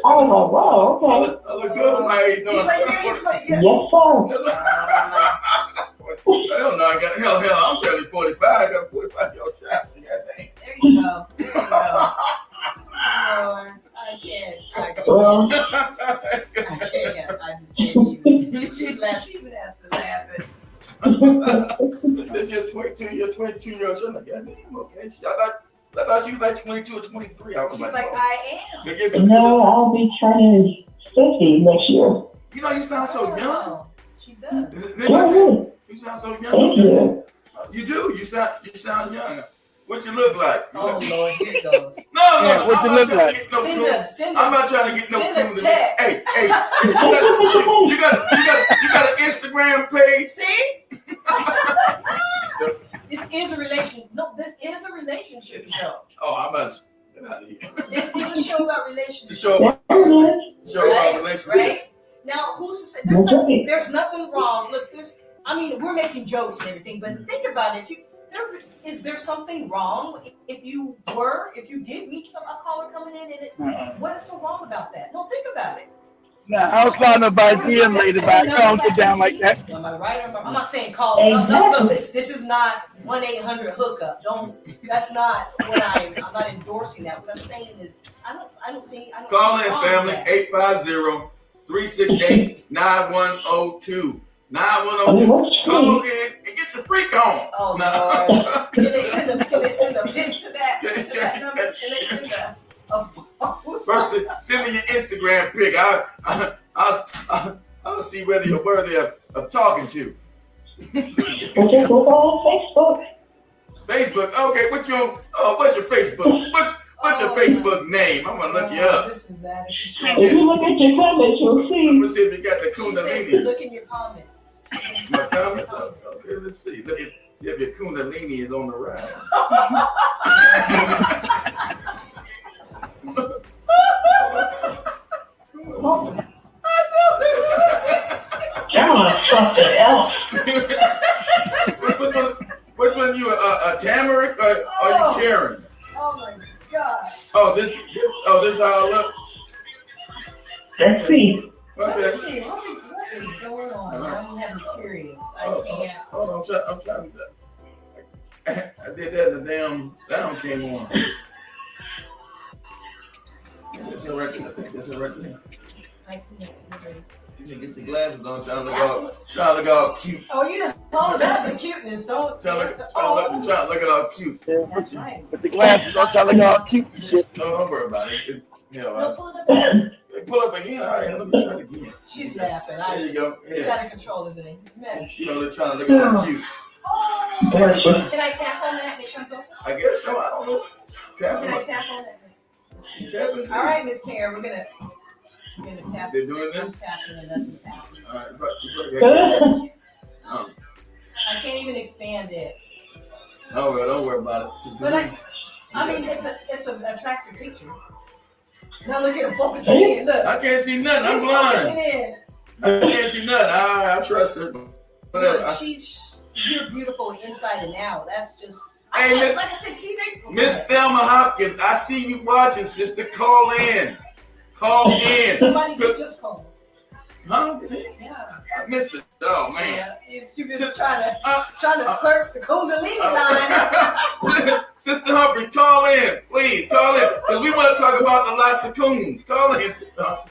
Oh, wow, okay. I look good, man. Yes, sir. Hell no, I'm barely 45. I got a 45-year-old child. There you go. Lord, I can't. I just can't even. She's laughing. She even has to laugh at. You're 22-year-old child. Like, goddamn, okay. I thought she was like 22 or 23. I was She's like, I am. No, I'll be turning 50 next year. You know, you sound so young. She does. You sound so young. Thank you. You do. You sound young. What you look like? Oh Lord, here it goes. No. What you look like? I'm not trying to get no clue. Hey, you got an Instagram page? See? This is a relationship. No, this is a relationship show. Oh, I'm about to get out of here. This is a show about relationships. The show about relationships. Right? Now, who's to say there's nothing wrong? Look, we're making jokes and everything, but think about it. Is there something wrong if you did meet a caller coming in and what is so wrong about that? No, think about it. Nah, I was calling about DM lady, but I calmed it down like that. Am I right? I'm not saying call. No, look, this is not 1-800 hookup. That's not what I'm not endorsing that. What I'm saying is I don't see. Call in, family, 850-368-9102. 9102. Call in and get your freak on. Oh, Lord. Can they send a link to that? Can they send First, send me your Instagram pic. I'll see whether you're worthy of talking to. Facebook. Facebook. Okay, what's your Facebook? What's your Facebook name? I'm gonna look you up. This is that. If you look at your comments, you'll see. I'm gonna see if you got the She said, Kundalini. look in your comments. My comments? Okay, let's see. See if your Kundalini is on the rise. John, something else. Which one you a Tamarick or are you Karen? Oh my God. Oh, this is how I look. Let's see. Okay. Let's see. What is going on? I'm curious. I can't. Hold on, I'm trying to. I did that. The damn sound came on. This is right there. This is right there. I can't. You can get your glasses on. Trying to look all cute. Oh, you just told about the cuteness, don't Trying to look all cute. That's right. With the glasses on, trying to look all cute and shit. No, don't worry about it. Pull up again. All right, let me try it again. She's laughing. There you go. He's out of control, isn't he? Man. She only trying to look all cute. Can I tap on that and it comes over? I guess so. I don't know. Can I tap on that? All right, Miss Karen, we're gonna tap. They're doing that? I'm tapping it up and tapping. All right, I can't even expand it. Oh well, don't worry about it. But I mean, it's an attractive picture. Now look at him focusing in. Look. I can't see nothing. I'm blind. I can't see nothing. I trust her. Whatever. Look, you're beautiful inside and out. That's just. Hey, like I said, see, Miss Thelma Hopkins, I see you watching, sister. Call in. Call in. Somebody just called. Huh? Yeah. I missed it. Oh man. Yeah, he's too busy trying to search the Kundalini line. Sister Humphrey, call in, please. Call in, because we want to talk about the lots of coons. Call in, Sister Humphrey.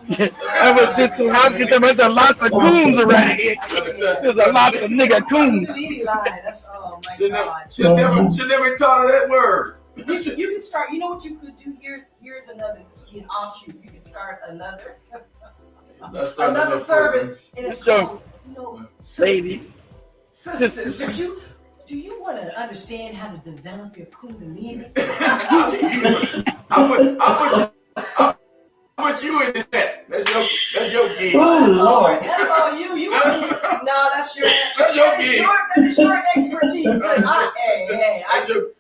I was Sister Hopkins. There's a lots of coons around here. There's a lots of nigga coons. Oh my God. Should never thought of that word. You can start. You know what you could do? Here's another. This would be an offshoot. You can start another service, and it's called, ladies. sisters. Do you want to understand how to develop your Kundalini? I'll put you in this set. That's your gig. Oh Lord. That's all you. No, that's your gig. That's your expertise.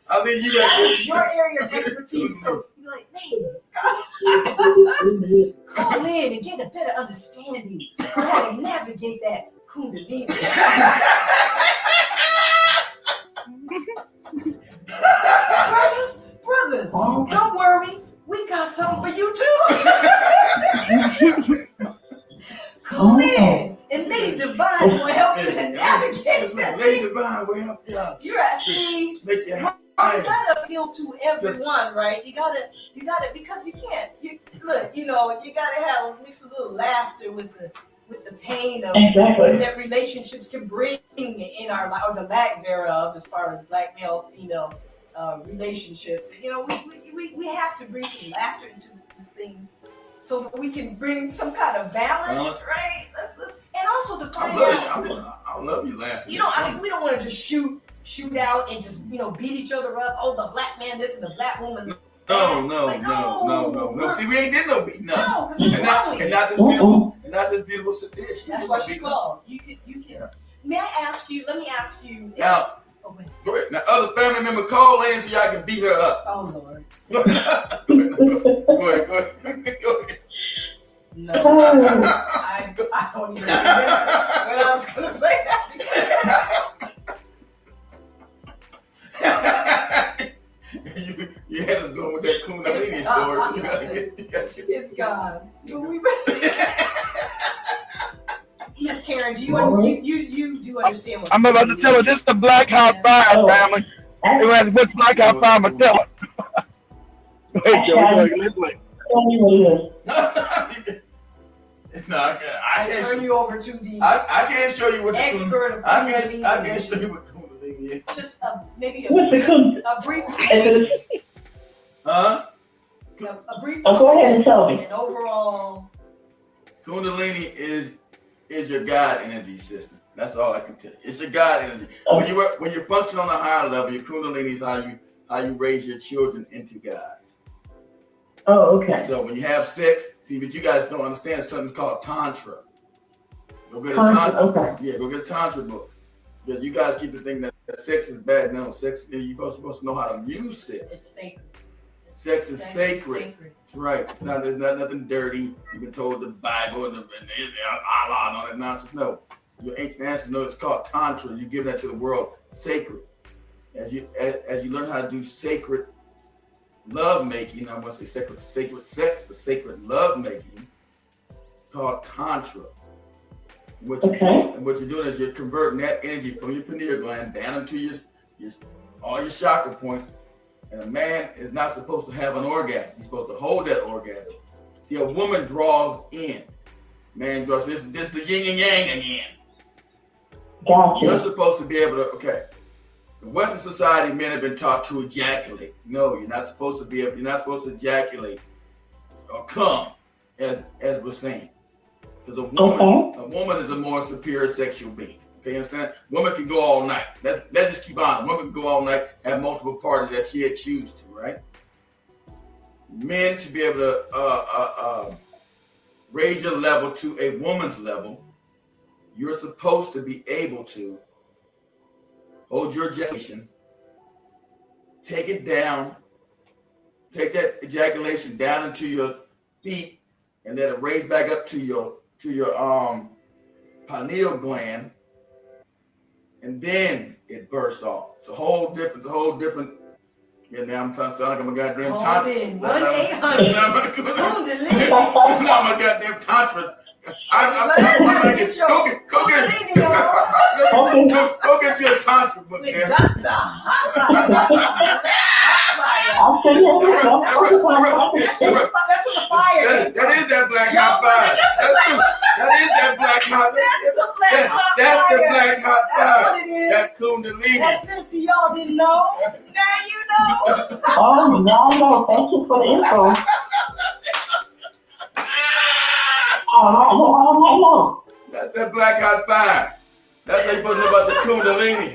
I'll leave you at this. Your area of expertise. So you're like, ladies, call in and get a better understanding of how to navigate that Kundalini. brothers, don't worry. We got something for you too. Call in, and Lady Divine will help you to navigate that. Lady Divine will help you out. You're at sea. Make you happy. You gotta appeal to everyone, right? You gotta, because you can't. You gotta have mix a little laughter with the pain of that relationships can bring in our life, or the lack thereof, as far as black male female relationships. We have to bring some laughter into this thing, so that we can bring some kind of balance, right? Let's and also to find out. I love you laughing. We don't want to just shoot out and just beat each other up. Oh, the black man this and the black woman. No. See, we ain't did no beating up. No, because we're growing. And not this beautiful sister here. That's what she called. You can. May I ask you? Let me ask you. Now, go ahead. Now, other family member call in so y'all can beat her up. Oh Lord. Go ahead. No, I don't even remember what I was gonna say. You had us going with that Kundalini story. It's gone. Miss Karen, do you do understand what I'm about to tell her this is the Black House Fire family. What's Black House Fire? I'm gonna tell her. Wait, Joe, No, I can't turn you over to the I can't show you what the expert of Kundalini. I can't show you what Kundalini is. Just maybe a brief Huh? a brief go ahead and tell me. An overall Kundalini is your God energy system. That's all I can tell you. It's your God energy. When you function on a higher level, your Kundalini is how how you raise your children into gods. Oh, okay. So when you have sex, see, but you guys don't understand something called tantra. Go get a Tantra, tantra. okay. Yeah, go get a tantra book. Because you guys keep the thing that sex is bad. No, sex, you're supposed to know how to use sex. It's sacred. Sex is sacred. That's right. It's not. There's not nothing dirty. You've been told the Bible and Allah and all that nonsense. No, your ancient ancestors know it's called tantra. You give that to the world, sacred. As you learn how to do sacred love making, I want to say sacred sex, but sacred love making, called tantra. What you're doing is you're converting that energy from your pineal gland down into your all your chakra points. And a man is not supposed to have an orgasm. He's supposed to hold that orgasm. See, a woman draws in. Man draws. This is the yin and yang again. Gotcha. You're supposed to be able to. Okay. In Western society, men have been taught to ejaculate. No, you're not supposed to be. You're not supposed to ejaculate or come, as we're saying. Because a woman is a more superior sexual being. Okay, you understand? Women can go all night. Let's just keep on. Women can go all night, have multiple partners that she had choose to, right? Men to be able to raise your level to a woman's level, you're supposed to be able to hold your ejaculation, take it down, take that ejaculation down into your feet, and then it raise back up to your pineal gland, and then it bursts off. It's a whole different. Yeah, now I'm trying to sound like I'm a goddamn tantra. 1-800. I'm a goddamn tantra. Go get you a tantra book, man. I'll show you. That's what the fire is. That is that black hot fire. That is that black hot. That's the black hot fire. That's what it is. That's Kundalini. That's this y'all didn't know. Now you know. Oh, now I know. Thank you for the info. All right. That's that black hot fire. That's how you're supposed to know about the Kundalini.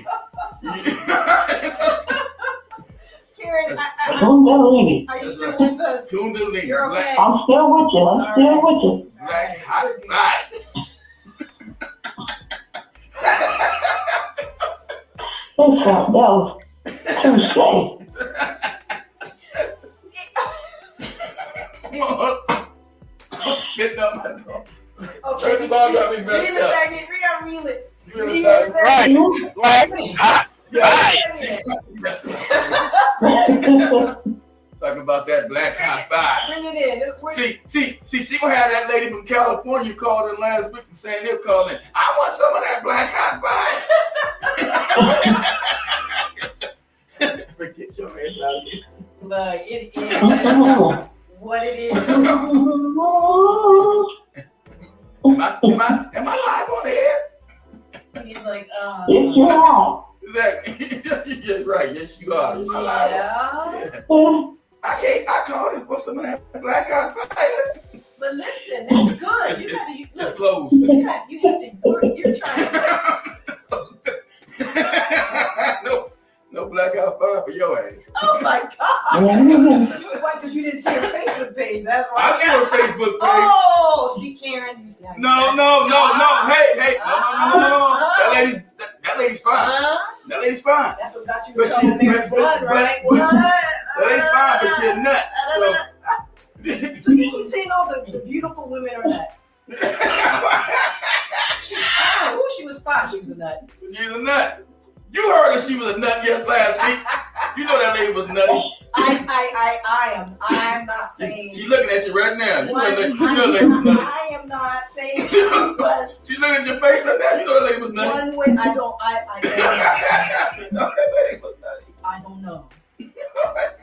Karen, Kundalini. Are you still with us? Kundalini. You're okay. I'm still with you. Black hot fire. That was too safe. Get up my door. Okay, First of all, got me messed reel it up. back in. We gotta reel it. Reel Reel it it back. back in. Black hot. Talk about that black hot fire. Bring it in. See, we had that lady from California called in last week and saying they'll call in. I want some of that black hot fire. Forget your ass out of here. Look, it is what it is. Am I live on air? He's like, Yes, you are. Yes, right. Yes, you are. Yeah. I called him for some of that black hot fire. But listen, that's good. You gotta It's closed. you have to. You're trying to. No black hot fire for your ass. Oh my God! Why? Because you didn't see her Facebook page. That's why. I see her Facebook page. Oh, see Karen. No. Hey, no. That lady's fine. That lady's fine. That's what got you But in trouble, Mary's blood, right? That lady's fine, but she's a nut. So you keep saying all the beautiful women are nuts. She's fine. Who she was fine? She was a nut. She's a nut. You heard that she was a nut last week. You know that lady was nutty. I'm not saying. She's looking at you right now. You know that lady was nutty. I am not saying she was. She's looking at your face right now. You know that lady was nutty. One way, I don't know.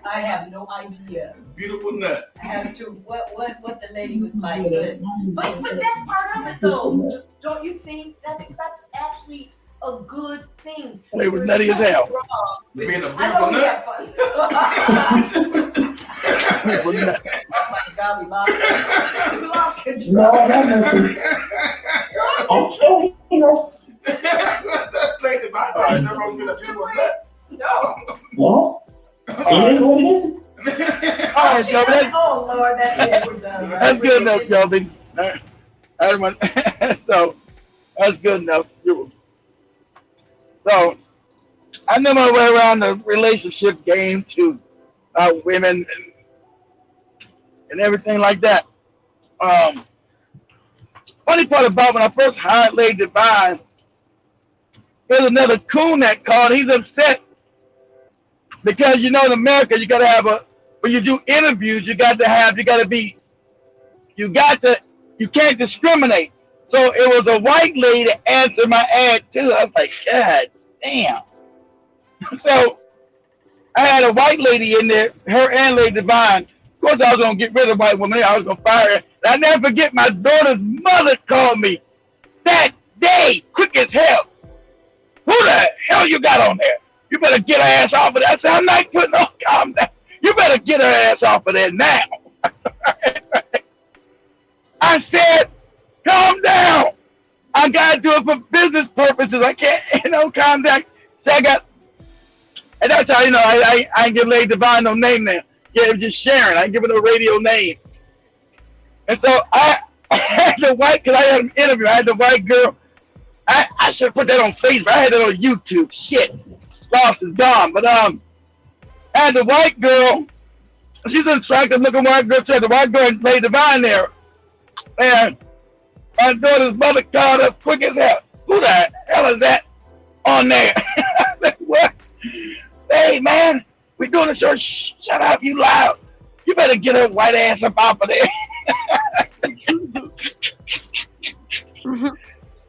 I have no idea. Beautiful nut. As to what the lady was like. But that's part of it though. Don't you think that's actually a good thing? They was nutty as hell. Being a I know beautiful we nut. have fun. Oh my God, we lost control. No, I'm still here. That's like the bypass. Never gonna get a beautiful nut. No. Yeah. Oh It is what it is. All right, Joby. Oh Lord, that's it. We're done. That's good enough, Joby. Everyone, so that's good enough. So I know my way around the relationship game to women and everything like that. Funny part about when I first hired Lady Divine, there's another coon that called. He's upset because in America you gotta have when you do interviews you can't discriminate. So it was a white lady that answered my ad too. I was like, God damn. So I had a white lady in there, her and Lady Divine. Of course I was gonna get rid of the white woman. I was gonna fire her. And I never forget my daughter's mother called me that day, quick as hell. Who the hell you got on there? You better get her ass off of that. I said, I'm not putting on calm down. You better get her ass off of there now. I said, calm down. I gotta do it for business purposes. I can't, calm down. So and that's how I ain't give Lady Divine no name now. Yeah, it was just Sharon. I ain't give her no radio name. And so I had the white, because I had an interview. I had the white girl. I should have put that on Facebook. I had that on YouTube. Shit. Lost is gone. But I had the white girl. She's an attractive looking white girl. The white girl and Lady Divine there. And my daughter's mother called up quick as hell. Who the hell is that on there? I said, what? Hey, man, we're doing a show. Shh, shut up, you loud. You better get her white ass up off of there.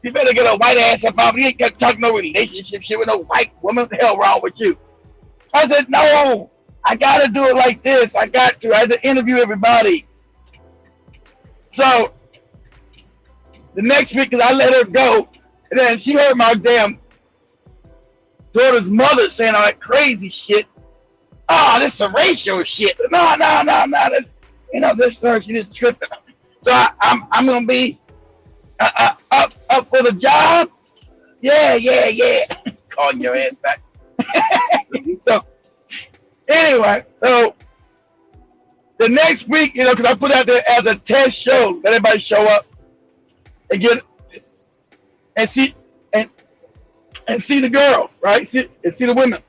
You better get a white ass up off. You ain't got to talk no relationship shit with no white woman. What the hell wrong with you? I said, no, I got to do it like this. I had to interview everybody. So the next week, because I let her go, and then she heard my damn daughter's mother saying all that crazy shit. Oh, this is a racial shit. No. This sir, she just tripping. So I'm gonna be up for the job. Yeah. Calling your ass back. So anyway, so the next week, because I put out there as a test show, let everybody show up and get and see the girls, right? See the women.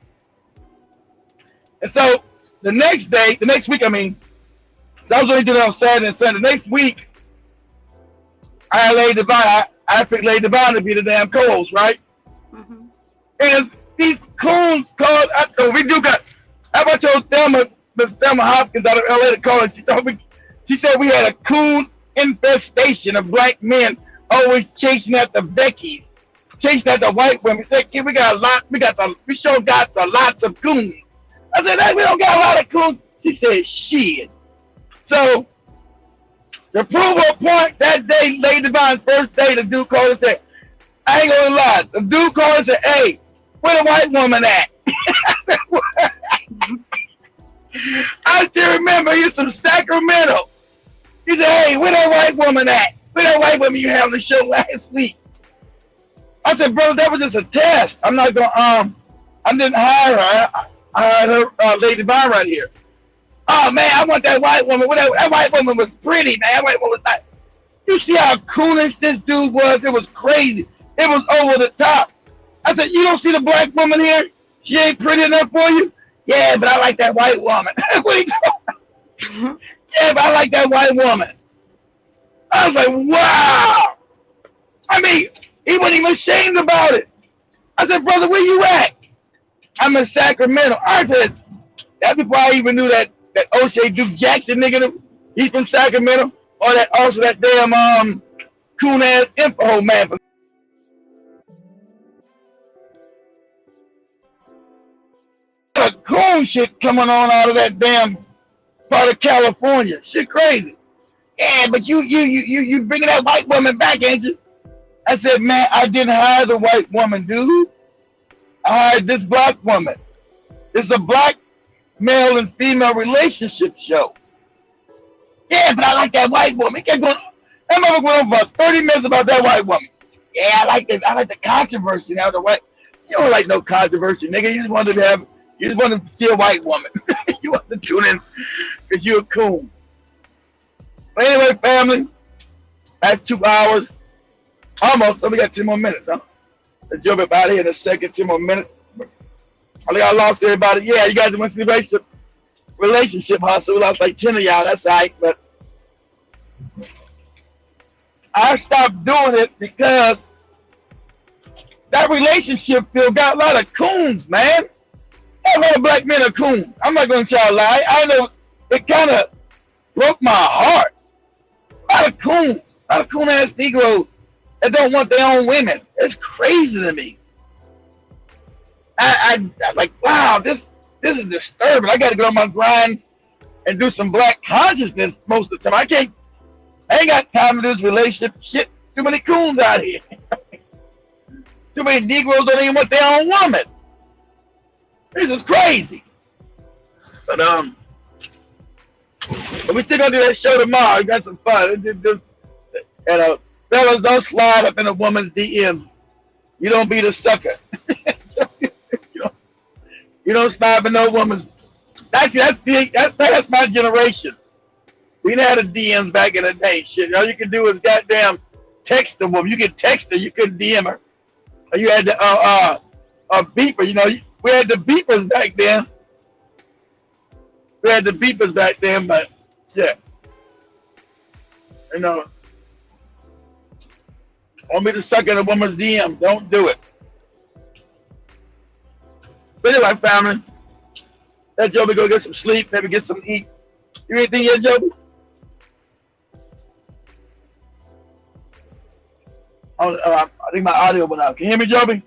And so the next week, so I was only doing it on Saturday and Sunday. The next week, I had Lady Divine. I picked Lady Divine to be the damn co-host, right? Mm-hmm. And these coons called. I told Thelma, Miss Thelma Hopkins out of LA to call her. She said we had a coon infestation of black men always chasing after Becky's, chasing after white women. She said, kid, we sure got lots of coons. I said, hey, we don't got a lot of coons. She said, shit. So, to prove her point, that day, Lady Divine's first day, the dude called and said, I ain't gonna lie. The dude called and said, hey, where the white woman at? I still remember he was from Sacramento. He said, hey, where that white woman at? Where that white woman you had on the show last week? I said, brother, that was just a test. I'm not gonna, I didn't hire her. I hired her, Lady Divine right here. Oh man, I want that white woman. That white woman was pretty, man. That white woman was nice. You see how coolish this dude was? It was crazy. It was over the top. I said, you don't see the black woman here? She ain't pretty enough for you? Yeah, but I like that white woman. What are you talking? Yeah, but I like that white woman. I was like, wow. He wasn't even ashamed about it. I said, brother, where you at? I'm in Sacramento. I said, that's before I even knew that O'Shea Duke Jackson nigga, he's from Sacramento, or that damn coon ass info man from a coon shit coming on out of that damn part of California. Shit crazy. Yeah, but you bringing that white woman back, ain't you? I said, man, I didn't hire the white woman, dude. I hired this black woman. It's a black male and female relationship show. Yeah, but I like that white woman. He kept going. That mother went on for 30 minutes about that white woman. Yeah, I like this. I like the controversy now. The white, you don't like no controversy, nigga. You just wanted to have You just want to see a white woman. You want to tune in because you're a coon. But anyway, family, that's 2 hours. Almost. We got 10 more minutes, huh? Let's jump up out of here in a second. 10 more minutes. I think I lost everybody. Yeah, you guys went to the relationship hustle. We lost like 10 of y'all. That's all right. But I stopped doing it because that relationship field got a lot of coons, man. A lot of black men are coons. I'm not going to try to lie. I know it kind of broke my heart. A lot of coons. A lot of coon-ass Negroes that don't want their own women. It's crazy to me. I'm like, wow, this is disturbing. I got to get on my grind and do some black consciousness most of the time. I ain't got time to do this relationship shit. Too many coons out here. Too many Negroes don't even want their own woman. This is crazy. But we still gonna do that show tomorrow. We got some fun. And fellas, don't slide up in a woman's DMs. You don't be the sucker. You don't slide in no woman's. That's my generation. We didn't have the DMs back in the day. Shit, all you can do is goddamn text the woman. You can text her, you couldn't DM her. Or you had the beeper. You know, we had the beepers back then. But shit, you know, want me to suck in a woman's DM? Don't do it. But anyway, family, let Joby go get some sleep, maybe get some eat. You anything yet, Joby? I think my audio went out. Can you hear me, Joby?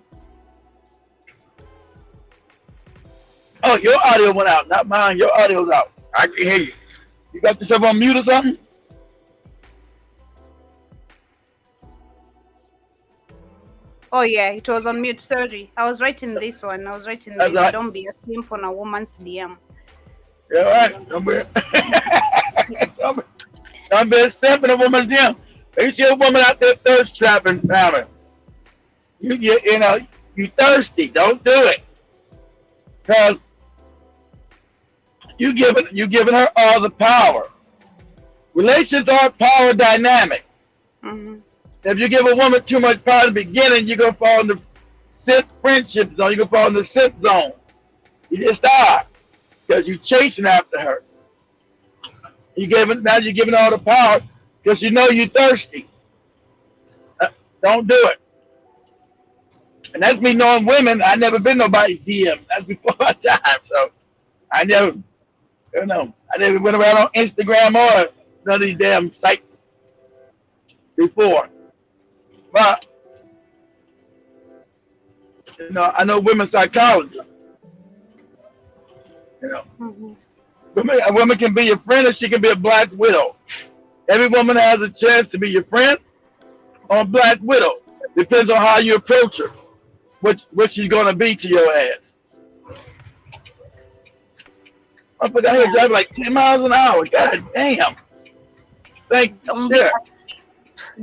Oh, your audio went out, not mine. Your audio's out. I can hear you. You got yourself on mute or something? Oh yeah, it was on mute. Sorry, I was writing this one. Right. Don't be a simp on a woman's DM. Yeah, right. Don't be a simp in a woman's DM. You see a woman out there thirst trapping, family. You know, you thirsty. Don't do it. Because you giving her all the power. Relationships are power dynamic. Mm-hmm. If you give a woman too much power in the beginning, you're gonna fall in the simp friendship zone. You're gonna fall in the simp zone. You just are. Because you're chasing after her. Now you're giving all the power because you know you're thirsty. Don't do it. And that's me knowing women. I never been nobody's DM. That's before my time. So I never went around on Instagram or none of these damn sites before. But you know, I know women's psychology. You know, a woman can be your friend or she can be a black widow. Every woman has a chance to be your friend or a black widow. Depends on how you approach her, what she's gonna be to your ass. I forgot here driving like 10 miles an hour. God damn.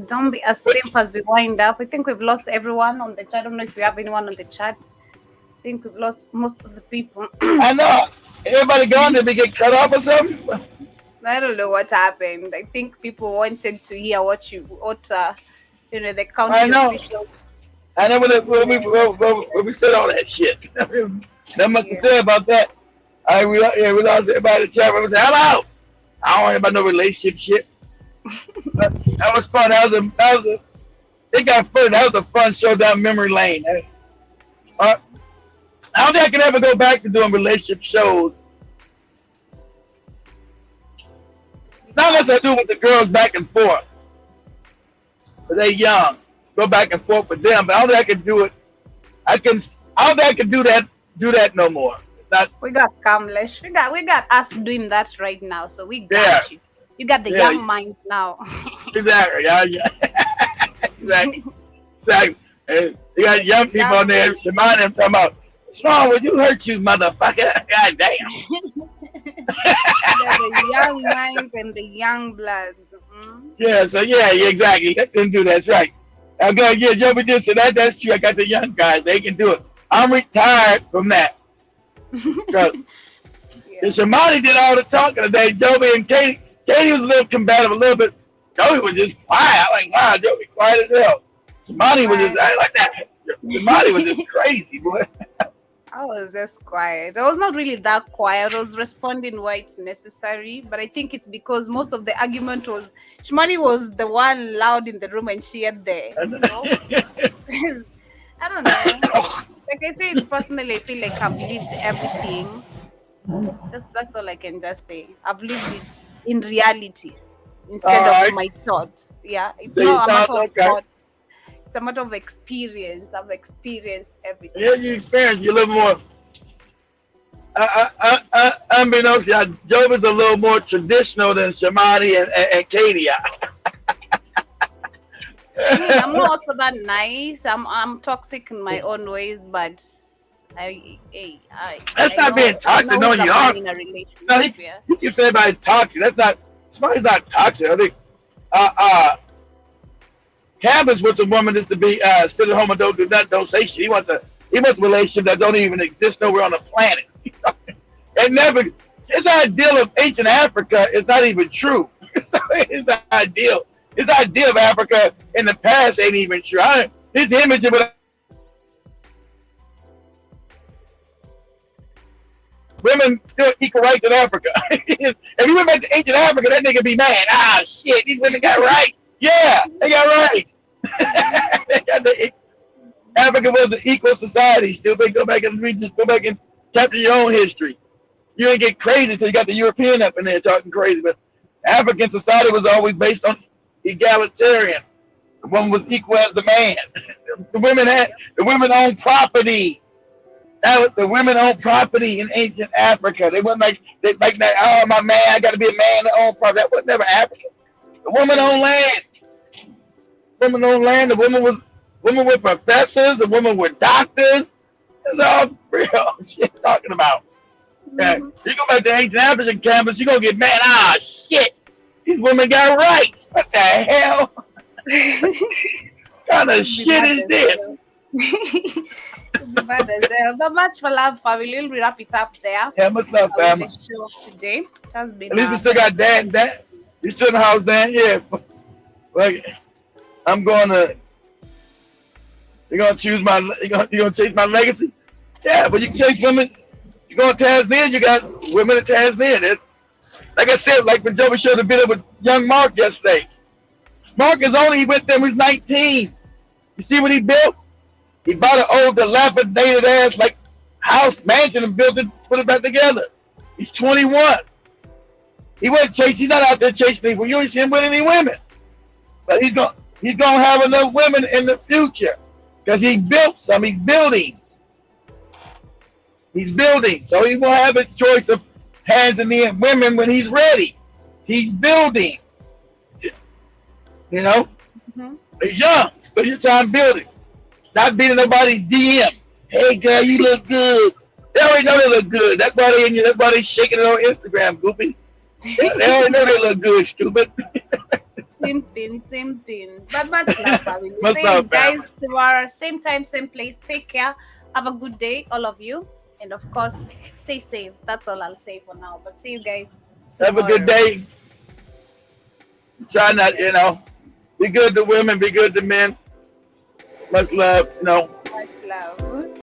Don't be as simp as we wind up. I think we've lost everyone on the chat. I don't know if we have anyone on the chat. I think we've lost most of the people. I know. Everybody gone? Did we get cut off or something? I don't know what happened. I think people wanted to hear what the county officials. I know when we said all that shit. Not much to say about that. We lost everybody in the chat room. We said, hello. I don't want about no relationship shit. But that was fun. It got fun. That was a fun show down memory lane. I don't think I can ever go back to doing relationship shows. Not unless I do with the girls back and forth. But they're young. Go back and forth with them. But I don't think I can do it. I don't think I can do that no more. We got Kamlesh. We got us doing that right now. So we got you. You got the young minds now. Exactly. Yeah. Exactly. And you got young people on there. Shemai them talking about, what's wrong with you? Hurt you, motherfucker. God damn. The young minds and the young bloods. Yeah, so exactly. They can do that. That's right. I'm going, Joby did, so that's true. I got the young guys. They can do it. I'm retired from that. And Shamani did all the talking today. Joby and Katie. Katie was a little combative, a little bit. Joby was just quiet. Like, wow, Joby quiet as hell. Shamani was just like that. Shamani was just crazy, boy. I was just quiet. I was not really that quiet. I was responding where it's necessary, but I think it's because most of the argument was Shmani was the one loud in the room and she had the. You know? I don't know. Like I said, personally, I feel like I've lived everything. That's all I can just say. I've lived it in reality instead of my thoughts. Yeah, it's So not a matter of okay. thought. It's a matter of experience. I've experienced everything. Yeah, you experience. You live more. Unbeknownst to you, Job is a little more traditional than Shamani and Katie. I mean, I'm not also that nice. I'm toxic in my own ways, but That's not being toxic. No, you are. In a relationship, No, you keep saying about it's toxic. That's not. Somebody's not toxic. I think. Canvas was a woman that's to be sit at home and don't do nothing, don't say shit. He wants a relationship that don't even exist nowhere on the planet. It never. His ideal of ancient Africa is not even true. His ideal of Africa in the past ain't even true. His image of it. Women still equal rights in Africa. If you went back to ancient Africa, that nigga be mad. Ah, shit, these women got rights. Yeah, they got rights. Africa was an equal society. Stupid. Go back and capture your own history. You didn't get crazy until you got the European up in there talking crazy. But African society was always based on egalitarian. The woman was equal as the man. The women owned property. The women owned property in ancient Africa. They wasn't like that. Oh, my man, I got to be a man to own property. That was never African. The woman owned land. Women owned land. The women were professors. The women were doctors. It's all real shit talking about. Yeah. You go back to ancient African campus, you're going to get mad. Ah, shit. These women got rights. What the hell? What kind of shit is this? But much for love, family. We'll wrap it up there. Yeah, much love, family. The show today. It has been At least we still got Dan. You still in the house, Dan? Yeah. Like, I'm going to. You're gonna choose my. You're gonna chase my legacy. Yeah, but you can chase women. You go to Tanzania. You got women in Tanzania. Like I said, like when Joey showed a bit with young Mark yesterday. Mark he went there when he was 19. You see what he built? He bought an old dilapidated ass like house mansion and built it, put it back together. He's 21. He wasn't chasing. He's not out there chasing people. You don't see him with any women. But he's gonna have enough women in the future because he built some. He's building. He's building, so he will have a choice of Tanzanian women when he's ready. He's building. You know, he's young. Spend your time building, not beating nobody's DM. Hey, girl, you look good. They already know they look good. That's why they in you. That's why they shaking it on Instagram, goofy. They already know they look good, stupid. Same thing. But much love, family. Much Same love, guys, tomorrow, same time, same place. Take care. Have a good day, all of you. And of course, stay safe. That's all I'll say for now. But see you guys tomorrow. Have a good day. Try not, be good to women, be good to men. Much love, Much love.